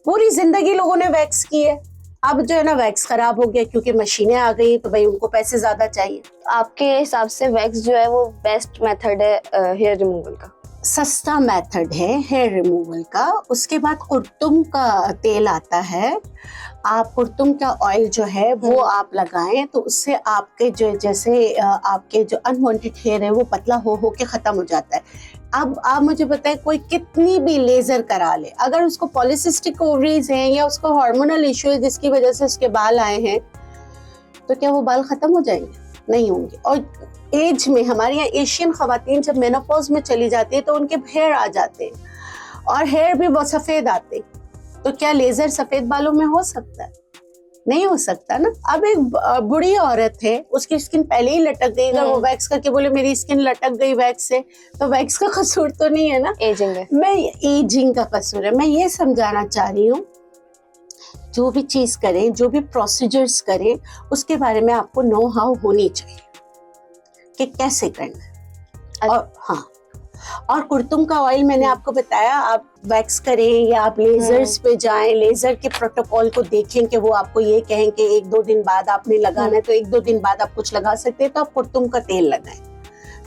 पूरी जिंदगी लोगों ने वैक्स की है, अब जो है ना वैक्स खराब हो गया क्योंकि मशीनें आ गई, तो भाई उनको पैसे ज्यादा चाहिए। आपके हिसाब से वैक्स जो है वो बेस्ट मेथड है हेयर रिमूवल का? सस्ता मेथड है हेयर रिमूवल का। उसके बाद कुर्तुम का तेल आता है, आप कुर्तुम का ऑयल जो है वो आप लगाएं, तो उससे आपके जो जैसे आपके जो अनवांटेड हेयर है वो पतला हो के खत्म हो जाता है। अब आप मुझे बताएं, कोई कितनी भी लेजर करा ले, अगर उसको पॉलिसिस्टिक ओवरीज हैं या उसको हार्मोनल इश्यू है जिसकी वजह से उसके बाल आए हैं, तो क्या वो बाल खत्म हो जाएंगे? नहीं होंगे। और एज में हमारे यहाँ एशियन खवातीन जब मेनोपॉज में चली जाती है तो उनके हेयर आ जाते हैं और हेयर भी बहुत सफेद आते हैं, तो क्या लेजर सफेद बालों में हो सकता है? नहीं हो सकता ना। अब एक बूढ़ी औरत है, उसकी स्किन पहले ही लटक गई, अगर वो वैक्स करके बोले मेरी स्किन लटक गई वैक्स से, तो वैक्स का कसूर तो नहीं है ना, एजिंग है। मैं एजिंग का कसूर है। मैं ये समझाना चाह रही हूँ, जो भी चीज करें, जो भी प्रोसीजर्स करें, उसके बारे में आपको नो हाउ होनी चाहिए कि कैसे करना है। और हाँ, और कुर्तुम का ऑयल मैंने आपको बताया, आप वैक्स करें या आप लेजर्स पे जाएं, लेजर के प्रोटोकॉल को देखें कि वो आपको ये कहें कि 1-2 दिन बाद आपने लगाना है, तो 1-2 दिन बाद आप कुछ लगा सकते हैं, तो आप कुर्तुम का तेल लगाएं,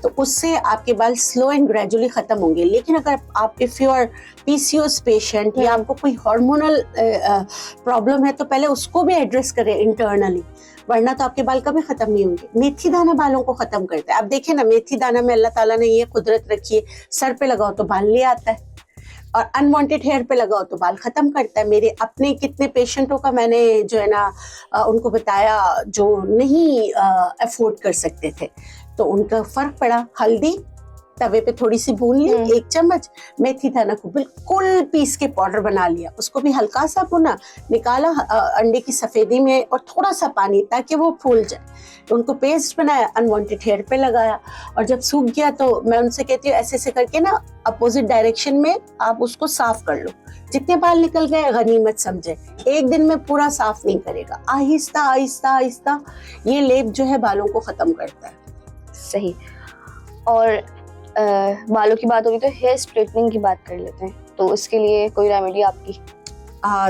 तो उससे आपके बाल स्लो एंड ग्रेजुअली खत्म होंगे। लेकिन अगर आप if you are PCOS patient या आपको कोई हार्मोनल प्रॉब्लम है, तो पहले उसको भी एड्रेस करें इंटरनली, वरना तो आपके बाल कभी खत्म नहीं होंगे। मेथी दाना बालों को खत्म करता है। आप देखें ना, मेथी दाना में अल्लाह ताला ने ये कुदरत रखी है, सर पे लगाओ तो बाल ले आता है और अनवांटेड हेयर पे लगाओ तो बाल खत्म करता है। मेरे अपने कितने पेशेंटों का मैंने जो है ना उनको बताया, जो नहीं अफोर्ड कर सकते थे, तो उनका फर्क पड़ा। हल्दी तवे पे थोड़ी सी भून ली, 1 चम्मच, मेथी दाना को बिल्कुल पीस के पाउडर बना लिया, उसको भी हल्का सा भुना, निकाला अंडे की सफेदी में और थोड़ा सा पानी ताकि वो फूल जाए। उनको पेस्ट बनाया, अनवांटेड हेयर पे लगाया, और जब सूख गया तो मैं उनसे कहती हूँ ऐसे ऐसे करके ना अपोजिट डायरेक्शन में आप उसको साफ कर लो। जितने बाल निकल गए गनीमत समझे, एक दिन में पूरा साफ नहीं करेगा, आहिस्ता आहिस्ता आहिस्ता ये लेप जो है बालों को खत्म करता है। सही। और बालों की बात होगी तो हेयर स्ट्रेटनिंग की बात कर लेते हैं, तो इसके लिए कोई रेमेडी आपकी?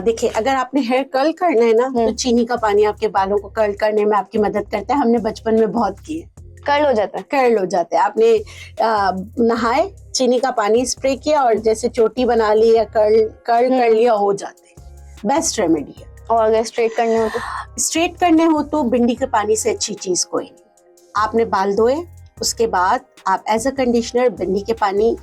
देखिए, अगर आपने हेयर कर्ल करना है ना, तो चीनी का पानी आपके बालों को कर्ल करने में आपकी मदद करता है। हमने बचपन में बहुत किए। कर्ल हो जाता है? कर्ल हो जाता है। आपने नहाए, चीनी का पानी स्प्रे किया और जैसे चोटी बना ली या कर्ल कर लिया, हो जाते। बेस्ट रेमेडी है। और अगर स्ट्रेट करने हो तो? स्ट्रेट करने हो तो भिंडी के पानी से अच्छी चीज कोई नहीं। आपने बाल धोए, उसके बाद आप एज अ कंडीशनर भिंडी के पानी,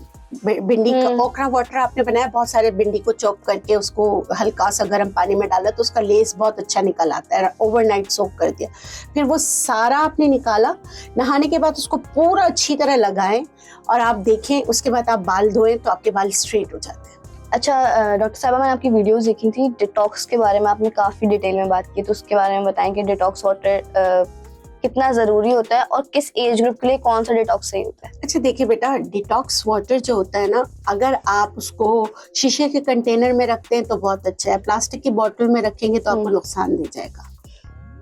भिंडी का ओकरा वाटर आपने बनाया, बहुत सारे भिंडी को चॉप करके उसको हल्का सा गर्म पानी में डाला तो उसका लेस बहुत अच्छा निकल आता है। ओवरनाइट सोक कर दिया, फिर वो सारा आपने निकाला। नहाने के बाद उसको पूरा अच्छी तरह लगाएं और आप देखें, उसके बाद आप बाल धोएं तो आपके बाल स्ट्रेट हो जाते हैं। अच्छा डॉक्टर साहबा, मैंने आपकी वीडियोस देखी थी डिटॉक्स के बारे में, आपने काफी डिटेल में बात की, तो उसके बारे में बताएं कि डिटॉक्स वाटर कितना जरूरी होता है और किस एज ग्रुप के लिए कौन सा डिटॉक्स सही होता है। अच्छा देखिए बेटा, डिटॉक्स वाटर जो होता है ना, अगर आप उसको शीशे के कंटेनर में रखते हैं तो बहुत अच्छा है, प्लास्टिक की बोतल में रखेंगे तो आपको नुकसान दे जाएगा।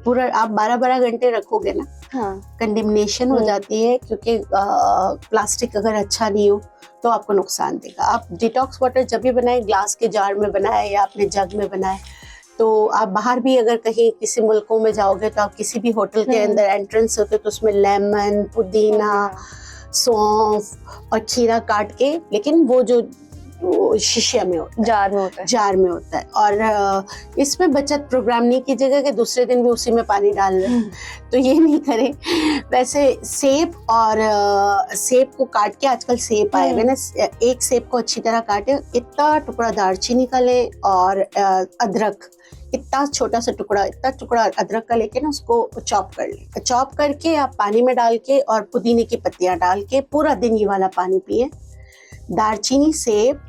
पूरा आप 12-12 घंटे रखोगे ना, हाँ। कंडेमनेशन हो जाती है, क्योंकि प्लास्टिक अगर अच्छा नहीं हो तो आपको नुकसान देगा। आप डिटॉक्स वाटर जब भी बनाए, ग्लास के जार में बनाए या अपने जग में बनाए, तो आप बाहर भी अगर कहीं किसी मुल्कों में जाओगे तो आप किसी भी होटल के अंदर एंट्रेंस होते तो उसमें लेमन, पुदीना, सौंफ और खीरा काट के, लेकिन वो जो शीशे में होता है, जार में होता है। और इसमें बचत प्रोग्राम नहीं कीजिएगा कि दूसरे दिन भी उसी में पानी डाल लें, तो ये नहीं करें। वैसे सेब और सेब को काट के, आजकल सेब आए हुए ना, एक सेब को अच्छी तरह काटे, इतना टुकड़ा दालचीनी का ले और अदरक, इतना छोटा सा टुकड़ा, इतना टुकड़ा अदरक का लेके ना उसको चॉप कर ले। चॉप करके आप पानी में डाल के और पुदीने की पत्तियां डाल के पूरा दिन ये वाला पानी पिए। दालचीनी, सेब,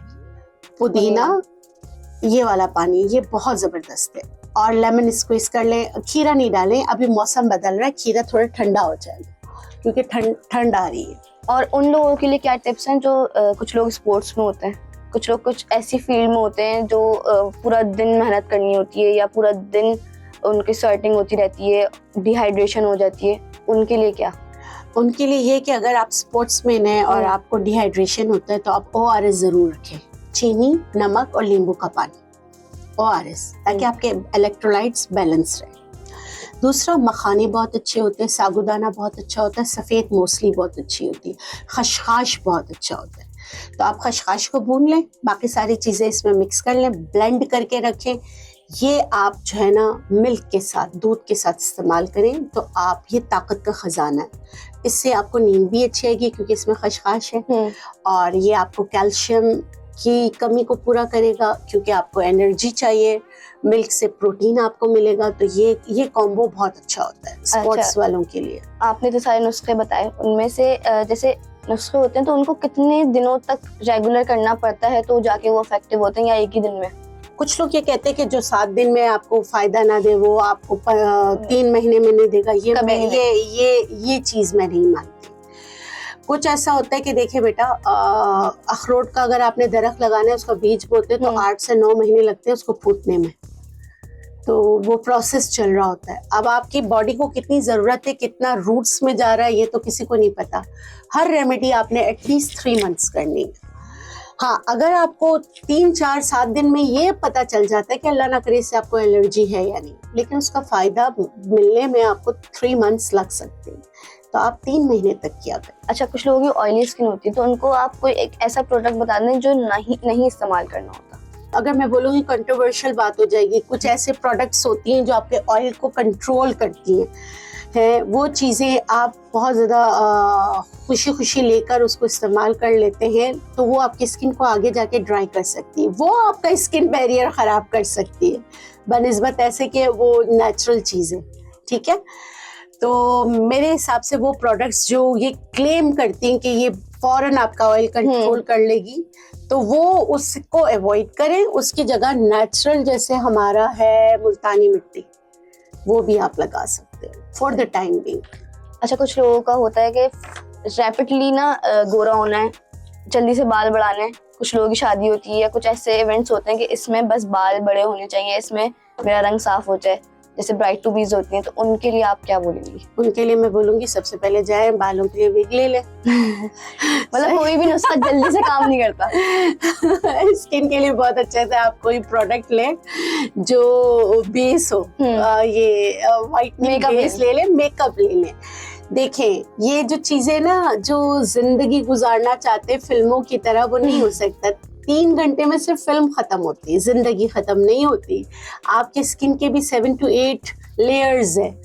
पुदीना, ये वाला पानी, ये बहुत जबरदस्त है। और लेमन स्क्वीज कर लें। खीरा नहीं डालें, अभी मौसम बदल रहा है, खीरा थोड़ा ठंडा हो जाएगा क्योंकि ठंड आ रही है। और उन लोगों के लिए क्या टिप्स हैं जो कुछ लोग स्पोर्ट्स में होते हैं, कुछ लोग कुछ ऐसी फील्ड में होते हैं जो पूरा दिन मेहनत करनी होती है या पूरा दिन उनकी स्वेटिंग होती रहती है, डिहाइड्रेशन हो जाती है, उनके लिए क्या? उनके लिए ये कि अगर आप स्पोर्ट्स मैन हैं और आपको डिहाइड्रेशन होता है तो आप ORS जरूर रखें, चीनी, नमक और नींबू का पानी, ORS, ताकि आपके इलेक्ट्रोलाइट्स बैलेंस रहे। दूसरा, मखाने बहुत अच्छे होते हैं, साबूदाना बहुत अच्छा होता है, सफ़ेद मूसली बहुत अच्छी होती है, खशखाश बहुत अच्छा होता है। तो आप खशखाश को भून लें, बाकी सारी चीज़ें इसमें मिक्स कर लें, ब्लेंड करके रखें। ये आप जो है ना मिल्क के साथ, दूध के साथ इस्तेमाल करें तो आप, ये ताकत का ख़जाना है। इससे आपको नींद भी अच्छी आएगी क्योंकि इसमें खशखाश है, और ये आपको कैल्शियम की कमी को पूरा करेगा क्योंकि आपको एनर्जी चाहिए, मिल्क से प्रोटीन आपको मिलेगा। तो ये कॉम्बो बहुत अच्छा होता है स्पोर्ट्स वालों के लिए। आपने तो सारे नुस्खे बताए, उनमें से जैसे नुस्खे होते हैं तो उनको कितने दिनों तक रेगुलर करना पड़ता है तो जाके वो इफेक्टिव होते हैं, या एक ही दिन में? कुछ लोग ये कहते हैं कि जो 7 दिन में आपको फायदा ना दे वो आपको 3 महीने में नहीं देगा। ये चीज मैं नहीं मानती। कुछ ऐसा होता है कि देखिए बेटा, अखरोट का अगर आपने दरख्त लगाना है, उसका बीज बोते हैं तो 8 से 9 महीने लगते हैं उसको फूटने में, तो वो प्रोसेस चल रहा होता है। अब आपकी बॉडी को कितनी ज़रूरत है, कितना रूट्स में जा रहा है, ये तो किसी को नहीं पता। हर रेमेडी आपने एटलीस्ट 3 मंथ्स करनी है। हाँ, अगर आपको 3, 4, 7 दिन में ये पता चल जाता है कि अल्लाह ना करे इससे आपको एलर्जी है या नहीं, लेकिन उसका फ़ायदा मिलने में आपको 3 मंथ्स लग सकते हैं, तो आप 3 महीने तक किया करें। अच्छा, कुछ लोगों की ऑयली स्किन होती है तो उनको आप कोई एक ऐसा प्रोडक्ट बता दें जो नहीं इस्तेमाल करना होता। अगर मैं बोलूँगी कंट्रोवर्शियल बात हो जाएगी। कुछ ऐसे प्रोडक्ट्स होती हैं जो आपके ऑयल को कंट्रोल करती हैं, वो चीज़ें आप बहुत ज़्यादा खुशी लेकर उसको इस्तेमाल कर लेते हैं तो वो आपकी स्किन को आगे जाके ड्राई कर सकती है, वो आपका स्किन बैरियर ख़राब कर सकती है बनिस्बत ऐसे कि वो नेचुरल चीज़ है। ठीक है, तो मेरे हिसाब से वो प्रोडक्ट्स जो ये क्लेम करती हैं कि ये फौरन आपका ऑयल कंट्रोल कर लेगी, तो वो उसको अवॉइड करें। उसकी जगह नेचुरल जैसे हमारा है मुल्तानी मिट्टी, वो भी आप लगा सकते हैं फॉर द टाइम बीइंग। अच्छा, कुछ लोगों का होता है कि रैपिडली ना गोरा होना है, जल्दी से बाल बढ़ाने हैं, कुछ लोगों की शादी होती है या कुछ ऐसे इवेंट्स होते हैं कि इसमें बस बाल बड़े होने चाहिए, इसमें मेरा रंग साफ हो जाए, जैसे ब्राइड टू बीज होती हैं, तो उनके लिए आप क्या बोलेंगी? उनके लिए मैं बोलूंगी सबसे पहले जाए बालों के लिए विग ले ले। मतलब कोई भी नुस्खा जल्दी से काम नहीं करता। स्किन के लिए बहुत अच्छा है, आप कोई प्रोडक्ट ले जो बेस हो, ये व्हाइटनिंग बेस ले ले, मेकअप ले ले। देखें, ये जो चीजें ना जो जिंदगी गुजारना चाहते फिल्मों की तरह, वो नहीं हो सकता। 3 घंटे में सिर्फ फिल्म खत्म होती है, जिंदगी खत्म नहीं होती। आपके स्किन के भी 7 to 8 लेयर्स है,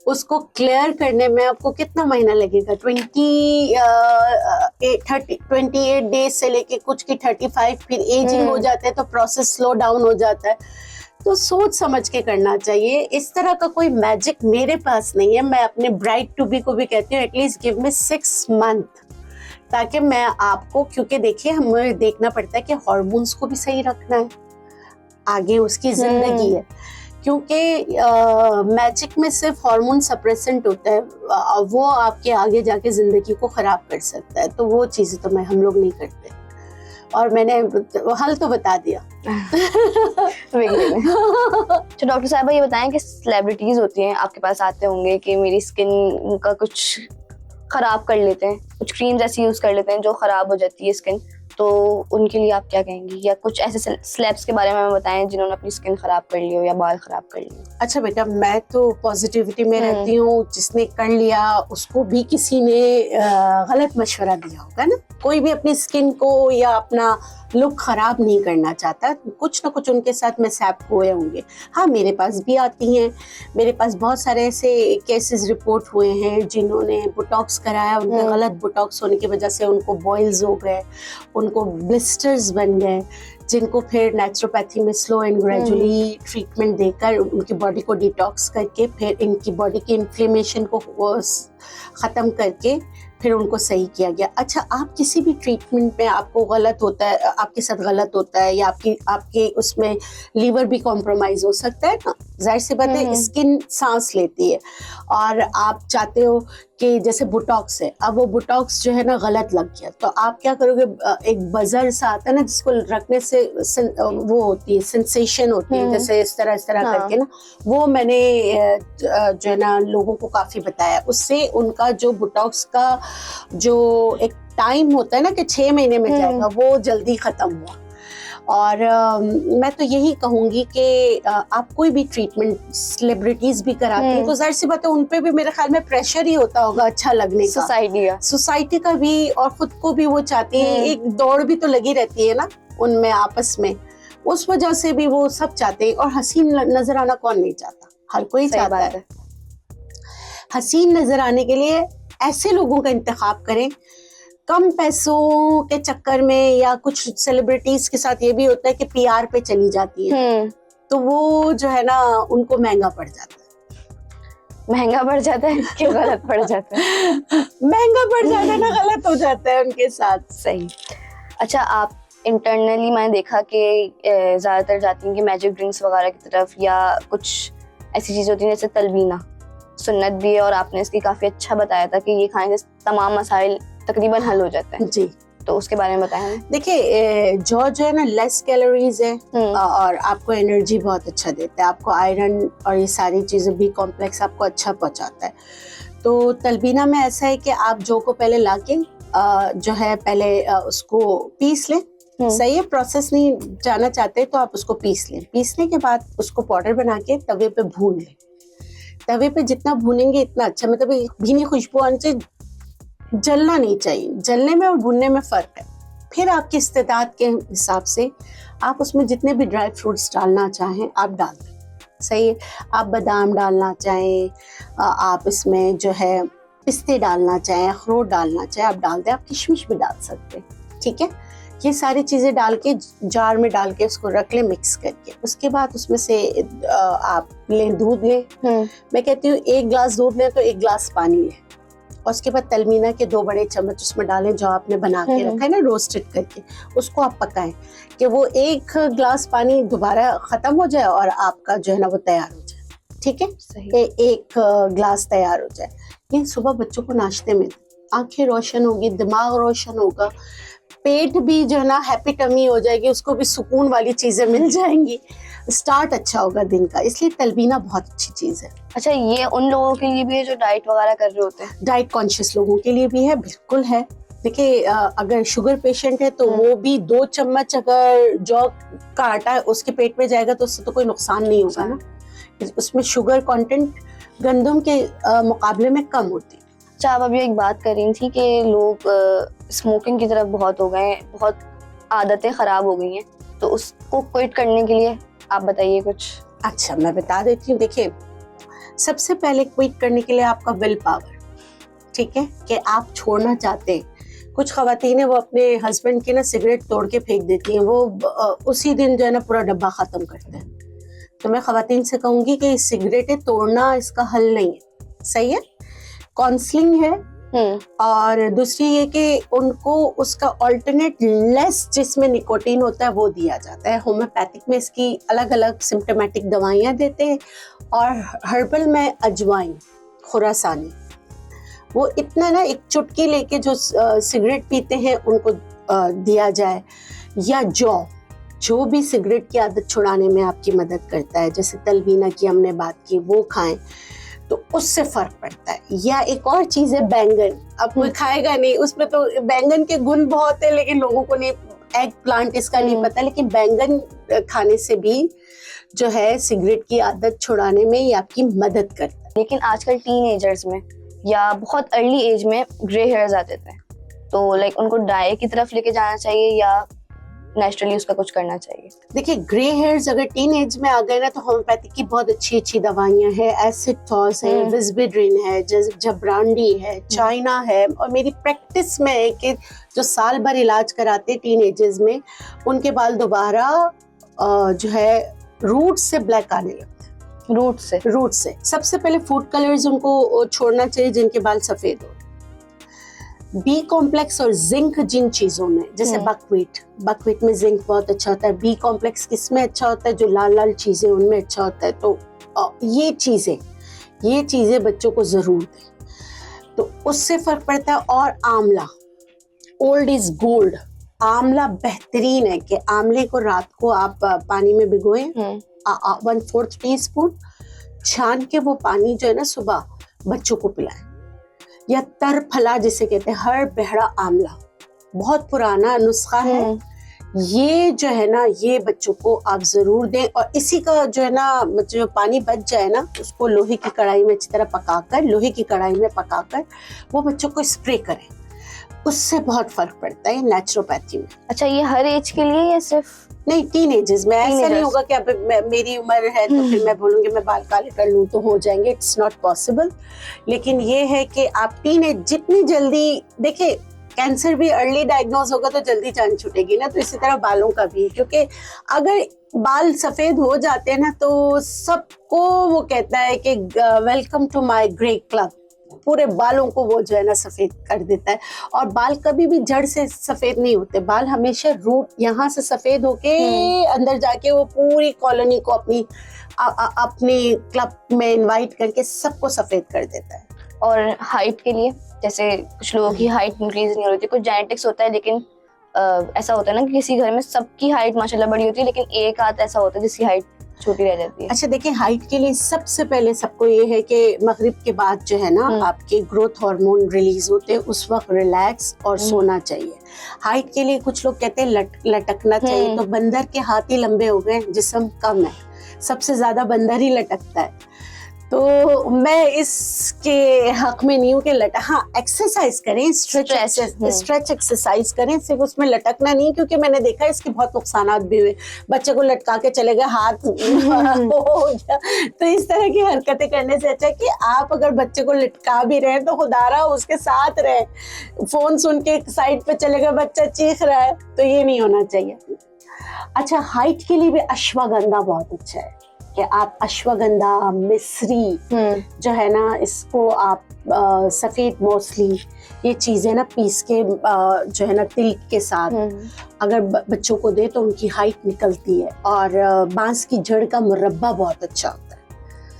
उसको क्लियर करने में आपको कितना महीना लगेगा? 28 डेज से लेके कुछ की 35, फिर एजिंग हो जाता है तो प्रोसेस स्लो डाउन हो जाता है। तो सोच समझ के करना चाहिए। इस तरह का कोई मैजिक मेरे पास नहीं है। मैं अपने ब्राइड टू बी को भी कहती हूँ एटलीस्ट गिव मी 6 मंथ ताकि मैं आपको, क्योंकि देखिए हमें देखना पड़ता है कि हार्मोन्स को भी सही रखना है, आगे उसकी जिंदगी है, क्योंकि मैजिक में सिर्फ हार्मोन सप्रेसेंट होता है, वो आपके आगे जाके जिंदगी को खराब कर सकता है, तो वो चीजें तो हम लोग नहीं करते। और मैंने हल तो बता दिया। तो डॉक्टर साहबा ये बताएं कि सेलिब्रिटीज होती हैं, आपके पास आते होंगे कि मेरी स्किन का कुछ खराब कर लेते हैं, कुछ क्रीम्स ऐसी यूज कर लेते हैं जो खराब हो जाती है स्किन, तो उनके लिए आप क्या कहेंगी? या कुछ ऐसे सेलेब्स के बारे में हमें बताएं जिन्होंने अपनी स्किन खराब कर ली हो या बाल खराब कर लिए? अच्छा बेटा, मैं तो पॉजिटिविटी में रहती हूँ, जिसने कर लिया उसको भी किसी ने गलत मशवरा दिया होगा ना। कोई भी अपनी स्किन को या अपना लुक खराब नहीं करना चाहता, कुछ ना कुछ उनके साथ मिसहैप हुए होंगे। हाँ, मेरे पास भी आती हैं, मेरे पास बहुत सारे ऐसे केसेस रिपोर्ट हुए हैं जिन्होंने बोटॉक्स कराया, उनके गलत बोटॉक्स होने की वजह से उनको बॉयल्स हो गए, उनको ब्लिस्टर्स बन गए, जिनको फिर नेचुरोपैथी में स्लो एंड ग्रेजुअली ट्रीटमेंट देकर उनकी बॉडी को डिटॉक्स करके फिर इनकी बॉडी की इन्फ्लेमेशन को ख़त्म करके फिर उनको सही किया गया। अच्छा, आप किसी भी ट्रीटमेंट में आपको गलत होता है, आपके साथ गलत होता है, या आपके उसमें लीवर भी कॉम्प्रोमाइज़ हो सकता है ना, जाहिर सी बात है, स्किन सांस लेती है, और आप चाहते हो कि जैसे बोटॉक्स है, अब वो बोटॉक्स जो है ना गलत लग गया, तो आप क्या करोगे, एक बजर सा आता है ना जिसको रखने से वो होती है, सेंसेशन होती है, जैसे इस तरह करके ना, वो मैंने जो है ना लोगों को काफ़ी बताया, उससे उनका जो बोटॉक्स का जो एक टाइम होता है ना कि 6 महीने में जाएगा, वो जल्दी ख़त्म हुआ। और मैं तो यही कहूँगी कि आप कोई भी ट्रीटमेंट सेलिब्रिटीज भी कराती हैं, तो जाहिर सी बात है उन पे भी मेरे ख्याल में प्रेशर ही होता होगा अच्छा लगने का, सोसाइटी का भी, और खुद को भी वो चाहती है, एक दौड़ भी तो लगी रहती है ना उनमें आपस में, उस वजह से भी वो सब चाहते हैं। और हसीन नजर आना कौन नहीं चाहता, हर कोई चाहता है। हसीन नजर आने के लिए ऐसे लोगों का इंतखाब करें, कम पैसों के चक्कर में, या कुछ सेलिब्रिटीज के साथ ये भी होता है कि पीआर पे चली जाती है, तो वो जो है ना उनको महंगा पड़ जाता है। महंगा पड़ जाता है कि गलत पड़ जाता है? महंगा पड़ जाता है ना, गलत हो जाता है उनके साथ। सही। अच्छा, आप इंटरनली मैंने देखा कि ज्यादातर जाती हैं कि मैजिक ड्रिंक्स वगैरह की तरफ, या कुछ ऐसी चीजें होती हैं जैसे तलबीना, सुन्नत भी है और आपने इसकी काफी अच्छा बताया था कि ये खाने से तमाम मसाइल तकरीबन हल हो जाते हैं जी, तो उसके बारे में बताएं हमें। देखिए, जो है ना लेस कैलोरीज है और आपको एनर्जी बहुत अच्छा देता है, आपको आयरन और ये सारी चीजें भी कॉम्प्लेक्स आपको अच्छा पहुंचाता है। तो तलबीना में ऐसा है कि आप जो को पहले लाके जो है पहले उसको पीस लें, सही है, प्रोसेस नहीं जाना चाहते तो आप उसको पीस लें, पीसने के बाद उसको पाउडर बना के तवे पे भून लें। तवे पे जितना भूनेंगे इतना अच्छा, मतलब भीनी खुशबू आनी चाहिए, जलना नहीं चाहिए, जलने में और भूनने में फ़र्क है। फिर आपकी इस्तेदाद के हिसाब से आप उसमें जितने भी ड्राई फ्रूट्स डालना चाहें आप डाल दें, सही है। आप बादाम डालना चाहें, आप इसमें जो है पिस्ते डालना चाहें, अखरोट डालना चाहें आप डाल दें, आप किशमिश भी डाल सकते हैं, ठीक है। ये सारी चीज़ें डाल के जार में डाल के उसको रख लें मिक्स करके। उसके बाद उसमें से आप लें दूध लें, मैं कहती हूँ 1 गिलास दूध लें तो 1 गिलास पानी लें, और उसके बाद तलमीना के 2 बड़े चम्मच उसमें डालें जो आपने बना के रखा है ना रोस्टेड करके, उसको आप पकाएं कि वो 1 गिलास पानी दोबारा ख़त्म हो जाए और आपका जो है ना वो तैयार हो जाए, ठीक है। 1 गिलास तैयार हो जाए। ये सुबह बच्चों को नाश्ते में, आंखें रोशन होगी, दिमाग रोशन होगा, पेट भी जो है ना हैप्पी टमी हो जाएगी, उसको भी सुकून वाली चीजें मिल जाएंगी, स्टार्ट अच्छा होगा दिन का, इसलिए तलबीना बहुत अच्छी चीज है। अच्छा, ये उन लोगों के लिए भी है जो डाइट वगैरह कर रहे होते हैं? डाइट कॉन्शियस लोगों के लिए भी है, बिल्कुल है। देखिए, अगर शुगर पेशेंट है तो वो भी 2 चम्मच अगर जौ का आटा है उसके पेट में जाएगा तो उससे तो कोई नुकसान नहीं होगा ना, उसमें शुगर कंटेंट गंदम के मुकाबले में कम होती है। अच्छा, आप अभी एक बात कर रही थी कि लोग स्मोकिंग की तरफ बहुत हो गए, बहुत आदतें खराब हो गई हैं, तो उसको क्विट करने के लिए आप बताइए कुछ। अच्छा, मैं बता देती हूँ। देखिए, सबसे पहले क्विट करने के लिए आपका विल पावर, ठीक है, कि आप छोड़ना चाहते हैं। कुछ ख़वातीन है वो अपने हस्बैंड की ना सिगरेट तोड़ के फेंक देती हैं, वो उसी दिन जो है ना पूरा डब्बा ख़त्म करते हैं। तो मैं ख़वातीन से कहूँगी कि सिगरेटें तोड़ना इसका हल नहीं है, सही है। काउंसलिंग है, और दूसरी ये कि उनको उसका ऑल्टरनेट लेस जिसमें निकोटीन होता है वो दिया जाता है। होम्योपैथिक में इसकी अलग अलग सिम्टोमेटिक दवाइयाँ देते हैं, और हर्बल में अजवाइन, खुरासानी, वो इतना ना एक चुटकी लेके जो सिगरेट पीते हैं उनको दिया जाए, या जो भी सिगरेट की आदत छुड़ाने में आपकी मदद करता है, जैसे तलबीना की हमने बात की, वो खाएं तो उससे फर्क पड़ता है। या एक और चीज है बैंगन, अब कोई खाएगा नहीं, उसमें तो बैंगन के गुण बहुत है लेकिन लोगों को नहीं, एग प्लांट इसका नहीं पता, लेकिन बैंगन खाने से भी जो है सिगरेट की आदत छुड़ाने में ये आपकी मदद करता है। लेकिन आजकल टीनेजर्स में या बहुत अर्ली एज में ग्रे हेयर्स आ जाते हैं, तो लाइक उनको डाई की तरफ लेके जाना चाहिए या नेचुरली उसका कुछ करना चाहिए? देखिए, ग्रे हेयर्स अगर टीन एज में आ गए ना तो होम्योपैथिक की बहुत अच्छी दवाइयां हैं, एसिड-टॉस है, विस्बिड्रिन है, जब्रांडी है, चाइना है, और मेरी प्रैक्टिस में है कि जो साल भर इलाज कराते टीन एजेस में उनके बाल दोबारा जो है रूट से ब्लैक आने लगते हैं। रूट से सबसे पहले फूड कलर्स उनको छोड़ना चाहिए जिनके बाल सफेद हो। बी कॉम्प्लेक्स और जिंक जिन चीजों में, जैसे बकव्हीट में जिंक बहुत अच्छा होता है, बी कॉम्प्लेक्स किसमें अच्छा होता है, जो लाल लाल चीजें उनमें अच्छा होता है, तो ये चीजें बच्चों को जरूर दें, तो उससे फर्क पड़ता है। और आंवला, ओल्ड इज गोल्ड, आंवला बेहतरीन है कि आंवले को रात को आप पानी में भिगोएं, 1/4 टीस्पून छान के वो पानी जो है ना सुबह बच्चों को पिलाएं। या तरफला जिसे कहते हैं, हर बहरा आंवला, बहुत पुराना नुस्खा है, ये जो है ना ये बच्चों को आप जरूर दें। और इसी का जो है ना जो पानी बच जाए ना उसको लोहे की कढ़ाई में अच्छी तरह पकाकर वो बच्चों को स्प्रे करें, उससे बहुत फर्क पड़ता है नेचुरोपैथी में। अच्छा, ये हर एज के लिए या सिर्फ? नहीं, टीनेजर्स में। ऐसा नहीं होगा कि अब मेरी उम्र है तो फिर मैं बोलूंगी मैं बाल काले कर लूं तो हो जाएंगे, इट्स नॉट पॉसिबल। लेकिन ये है कि आप टीनेज जितनी जल्दी, देखिए कैंसर भी अर्ली डायग्नोज होगा तो जल्दी जान छूटेगी ना, तो इसी तरह बालों का भी, क्योंकि अगर बाल सफेद हो जाते हैं ना तो सबको वो कहता है कि welcome to my grey club, पूरे बालों को वो जो है ना सफेद कर देता है। और बाल कभी भी जड़ से सफेद नहीं होते, बाल हमेशा रूट यहाँ से सफेद होके अंदर जाके वो पूरी कॉलोनी को अपनी क्लब में इनवाइट करके सबको सफेद कर देता है। और हाइट के लिए, जैसे कुछ लोगों की हाइट इंक्रीज नहीं होती, कुछ जेनेटिक्स होता है, लेकिन ऐसा होता है ना कि किसी घर में सबकी हाइट माशाल्लाह बड़ी होती है लेकिन एक आध ऐसा होता है जिसकी हाइट छोटी रह जाती है। अच्छा, देखिए हाइट के लिए सबसे पहले सबको ये है कि मगरिब के बाद जो है ना आपके ग्रोथ हार्मोन रिलीज होते हैं, उस वक्त रिलैक्स और सोना चाहिए। हाइट के लिए कुछ लोग कहते हैं लटकना चाहिए, तो बंदर के हाथ ही लंबे हो गए, जिस्म कम है, सबसे ज्यादा बंदर ही लटकता है। तो मैं इसके हक में नहीं हूँ कि हाँ एक्सरसाइज करें, स्ट्रेच एक्सरसाइज करें, सिर्फ उसमें लटकना नहीं, क्योंकि मैंने देखा इसके बहुत नुकसानात भी हुए, बच्चे को लटका के चले गए, हाथ हो गया। तो इस तरह की हरकतें करने से अच्छा है कि आप अगर बच्चे को लटका भी रहे तो खुदारा उसके साथ रहे, फोन सुन के साइड पे चले गए, बच्चा चीख रहा है, तो ये नहीं होना चाहिए। अच्छा, हाइट के लिए भी अश्वगंधा बहुत अच्छा है कि आप अश्वगंधा, मिश्री जो है ना, इसको आप सफेद मौसली, ये चीजें ना पीस के जो है ना तिल के साथ अगर बच्चों को दे तो उनकी हाइट निकलती है। और बांस की जड़ का मुरब्बा बहुत अच्छा होता है,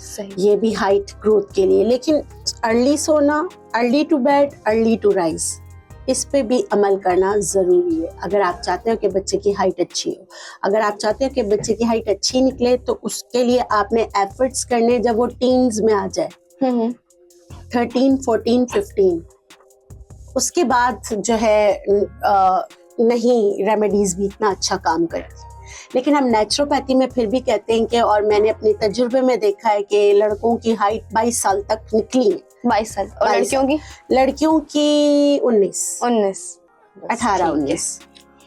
सही, ये भी हाइट ग्रोथ के लिए। लेकिन अर्ली सोना, early to bed, early to rise, इस पे भी अमल करना जरूरी है अगर आप चाहते हो कि बच्चे की हाइट अच्छी हो। अगर आप चाहते हो कि बच्चे की हाइट अच्छी निकले तो उसके लिए आपने एफर्ट्स करने जब वो टीन्स में आ जाए, 13, 14, 15, उसके बाद जो है नहीं रेमेडीज भी इतना अच्छा काम करती। लेकिन हम नेचुरोपैथी में फिर भी कहते हैं कि, और मैंने अपने तजुर्बे में देखा है कि लड़कों की हाइट 22 साल तक निकली है। 22 साल। और लड़कियों की 19, 18, 19।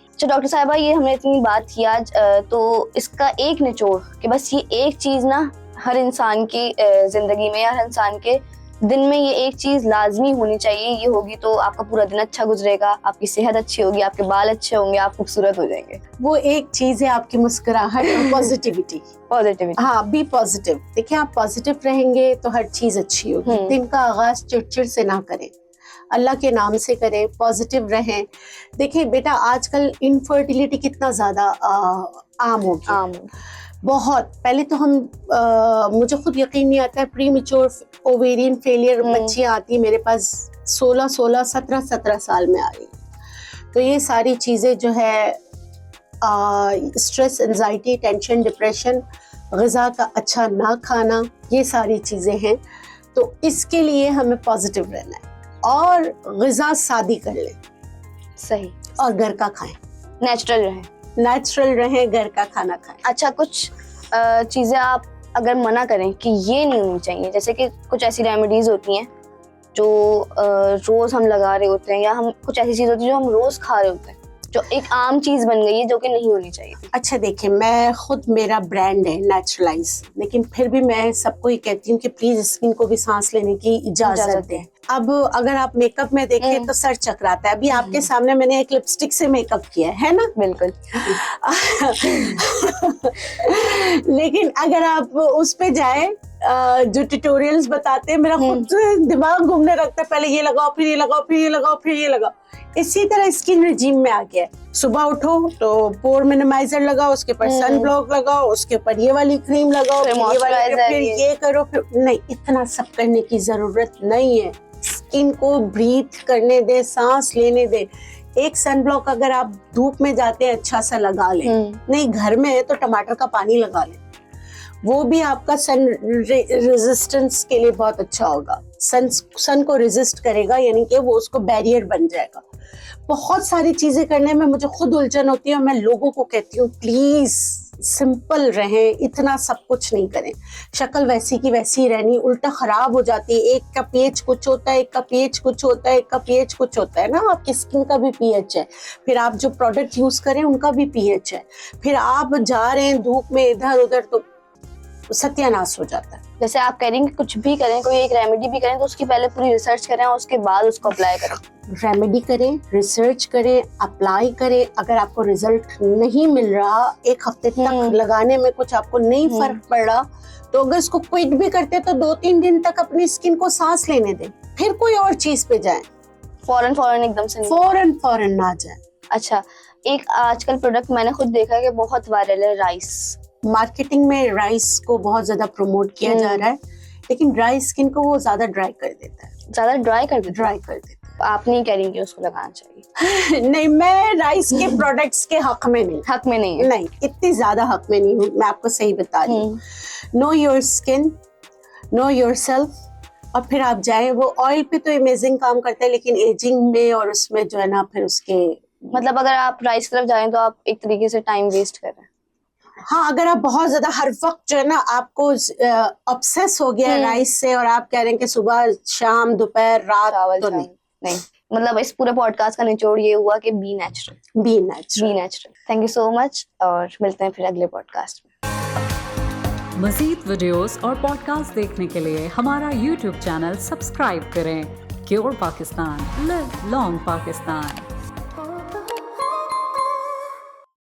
अच्छा डॉक्टर साहिबा, ये हमने इतनी बात की आज, तो इसका एक निचोड़ कि बस ये एक चीज ना हर इंसान की जिंदगी में या हर इंसान के दिन में ये एक चीज लाजमी होनी चाहिए, ये होगी तो आपका पूरा दिन अच्छा गुजरेगा, आपकी सेहत अच्छी होगी, आपके बाल अच्छे होंगे, आप खूबसूरत हो जाएंगे। वो एक चीज है आपकी मुस्कुराहट और पॉजिटिविटी। हाँ, बी पॉजिटिव। देखिए, आप पॉजिटिव रहेंगे तो हर चीज अच्छी होगी। दिन का आगाज चिड़चिड़ से ना करें, अल्लाह के नाम से करें, पॉजिटिव रहें। देखिए बेटा, आजकल इनफर्टिलिटी कितना ज़्यादा आम हो गया। आम बहुत पहले तो मुझे खुद यकीन नहीं आता है, प्री मेच्योर ओवेरियन फेलियर बच्चियाँ आती मेरे पास 16, 17 साल में आ रही। तो ये सारी चीज़ें जो है स्ट्रेस, एंजाइटी, टेंशन, डिप्रेशन, ग़िज़ा का अच्छा ना खाना, ये सारी चीज़ें हैं। तो इसके लिए हमें पॉजिटिव रहना है और ग़िज़ा सादी कर लें, सही, और घर का खाएं, नेचुरल रहें, घर का खाना खाएं। अच्छा, कुछ चीज़ें आप अगर मना करें कि ये नहीं होनी चाहिए, जैसे कि कुछ ऐसी रेमेडीज होती हैं जो रोज़ हम लगा रहे होते हैं, या हम कुछ ऐसी चीज़ होती है जो हम रोज़ खा रहे होते हैं, जो एक आम चीज़ बन गई है जो कि नहीं होनी चाहिए। अच्छा देखिए, मैं खुद, मेरा ब्रांड है नेचुरलाइज, लेकिन फिर भी मैं सबको ये कहती हूँ कि प्लीज स्किन को भी सांस लेने की इजाजत दें। अब अगर आप मेकअप में देखें तो सर चकराता है। अभी आपके सामने मैंने एक लिपस्टिक से मेकअप किया है ना, बिल्कुल। लेकिन अगर आप उस पे जाए जो ट्यूटोरियल्स बताते हैं, मेरा खुद दिमाग घूमने लगता है, पहले ये लगाओ, फिर ये लगाओ, फिर ये लगाओ, फिर ये लगाओ। इसी तरह स्किन रिजीम में आ गया है। सुबह उठो तो पोर मिनिमाइजर लगाओ, उसके ऊपर सन ब्लॉक लगाओ, उसके ऊपर ये वाली क्रीम लगाओ, फिर ये करो, फिर नहीं, इतना सब करने की जरूरत नहीं है। स्किन को ब्रीथ करने दे, सांस लेने दे। एक सन ब्लॉक अगर आप धूप में जाते हैं अच्छा सा लगा लें, नहीं घर में है तो टमाटर का पानी लगा लें, वो भी आपका सन रेजिस्टेंस के लिए बहुत अच्छा होगा। सन को रेजिस्ट करेगा, यानी कि वो उसको बैरियर बन जाएगा। बहुत सारी चीजें करने में मुझे खुद उलझन होती है और मैं लोगों को कहती हूँ प्लीज सिंपल रहें, इतना सब कुछ नहीं करें। शक्ल वैसी की वैसी रहनी, उल्टा खराब हो जाती है। एक का पीएच कुछ होता है, एक का पीएच कुछ होता है, एक का पीएच कुछ होता है ना। आपकी स्किन का भी पीएच है, फिर आप जो प्रोडक्ट यूज करें उनका भी पीएच है, फिर आप जा रहे हैं धूप में इधर उधर तो सत्यानाश हो जाता है। जैसे आप कह रही हैं कि कुछ भी करें, कोई एक रेमेडी भी करें तो उसकी पहले पूरी रिसर्च करें और उसके बाद उसको अप्लाई करें। रेमेडी करें, रिसर्च करें, अप्लाई करें। अगर आपको रिजल्ट नहीं मिल रहा, एक हफ्ते तक लगाने में कुछ आपको नहीं फर्क पड़ रहा, तो अगर इसको क्विट भी करते तो 2-3 दिन तक अपनी स्किन को सांस लेने दें, फिर कोई और चीज पे जाएं। फौरन एकदम से फौरन ना जाएं। अच्छा, एक आजकल प्रोडक्ट मैंने खुद देखा है कि बहुत वायरल है, राइस। मार्केटिंग में राइस को बहुत ज्यादा प्रमोट किया जा रहा है, लेकिन ड्राई स्किन को वो ज्यादा ड्राई कर देता है। ड्राई कर देता है। आप नहीं कह रही कि उसको लगाना चाहिए? नहीं, मैं राइस के प्रोडक्ट्स के हक में नहीं है। नहीं, इतनी ज्यादा हक में नहीं हूँ, मैं आपको सही बता रही हूँ। Know your skin, know your self, और फिर आप जाए। वो ऑयल पे तो अमेजिंग काम करता है, लेकिन एजिंग में और उसमें जो है ना, फिर उसके मतलब अगर आप राइस की तरफ जाएं तो आप एक तरीके से टाइम वेस्ट कर रहे हैं। हाँ, अगर आप बहुत ज्यादा हर वक्त जो है ना आपको ऑब्सेस हो गया राइस से, और आप कह रहे हैं कि सुबह शाम दोपहर रात, तो नहीं। मतलब इस पूरे पॉडकास्ट का निचोड़ ये हुआ कि be natural. Thank you so much, और मिलते हैं फिर अगले पॉडकास्ट में। मज़ीद वीडियोस और पॉडकास्ट देखने के लिए हमारा YouTube चैनल सब्सक्राइब करें। Cure Pakistan, live long Pakistan.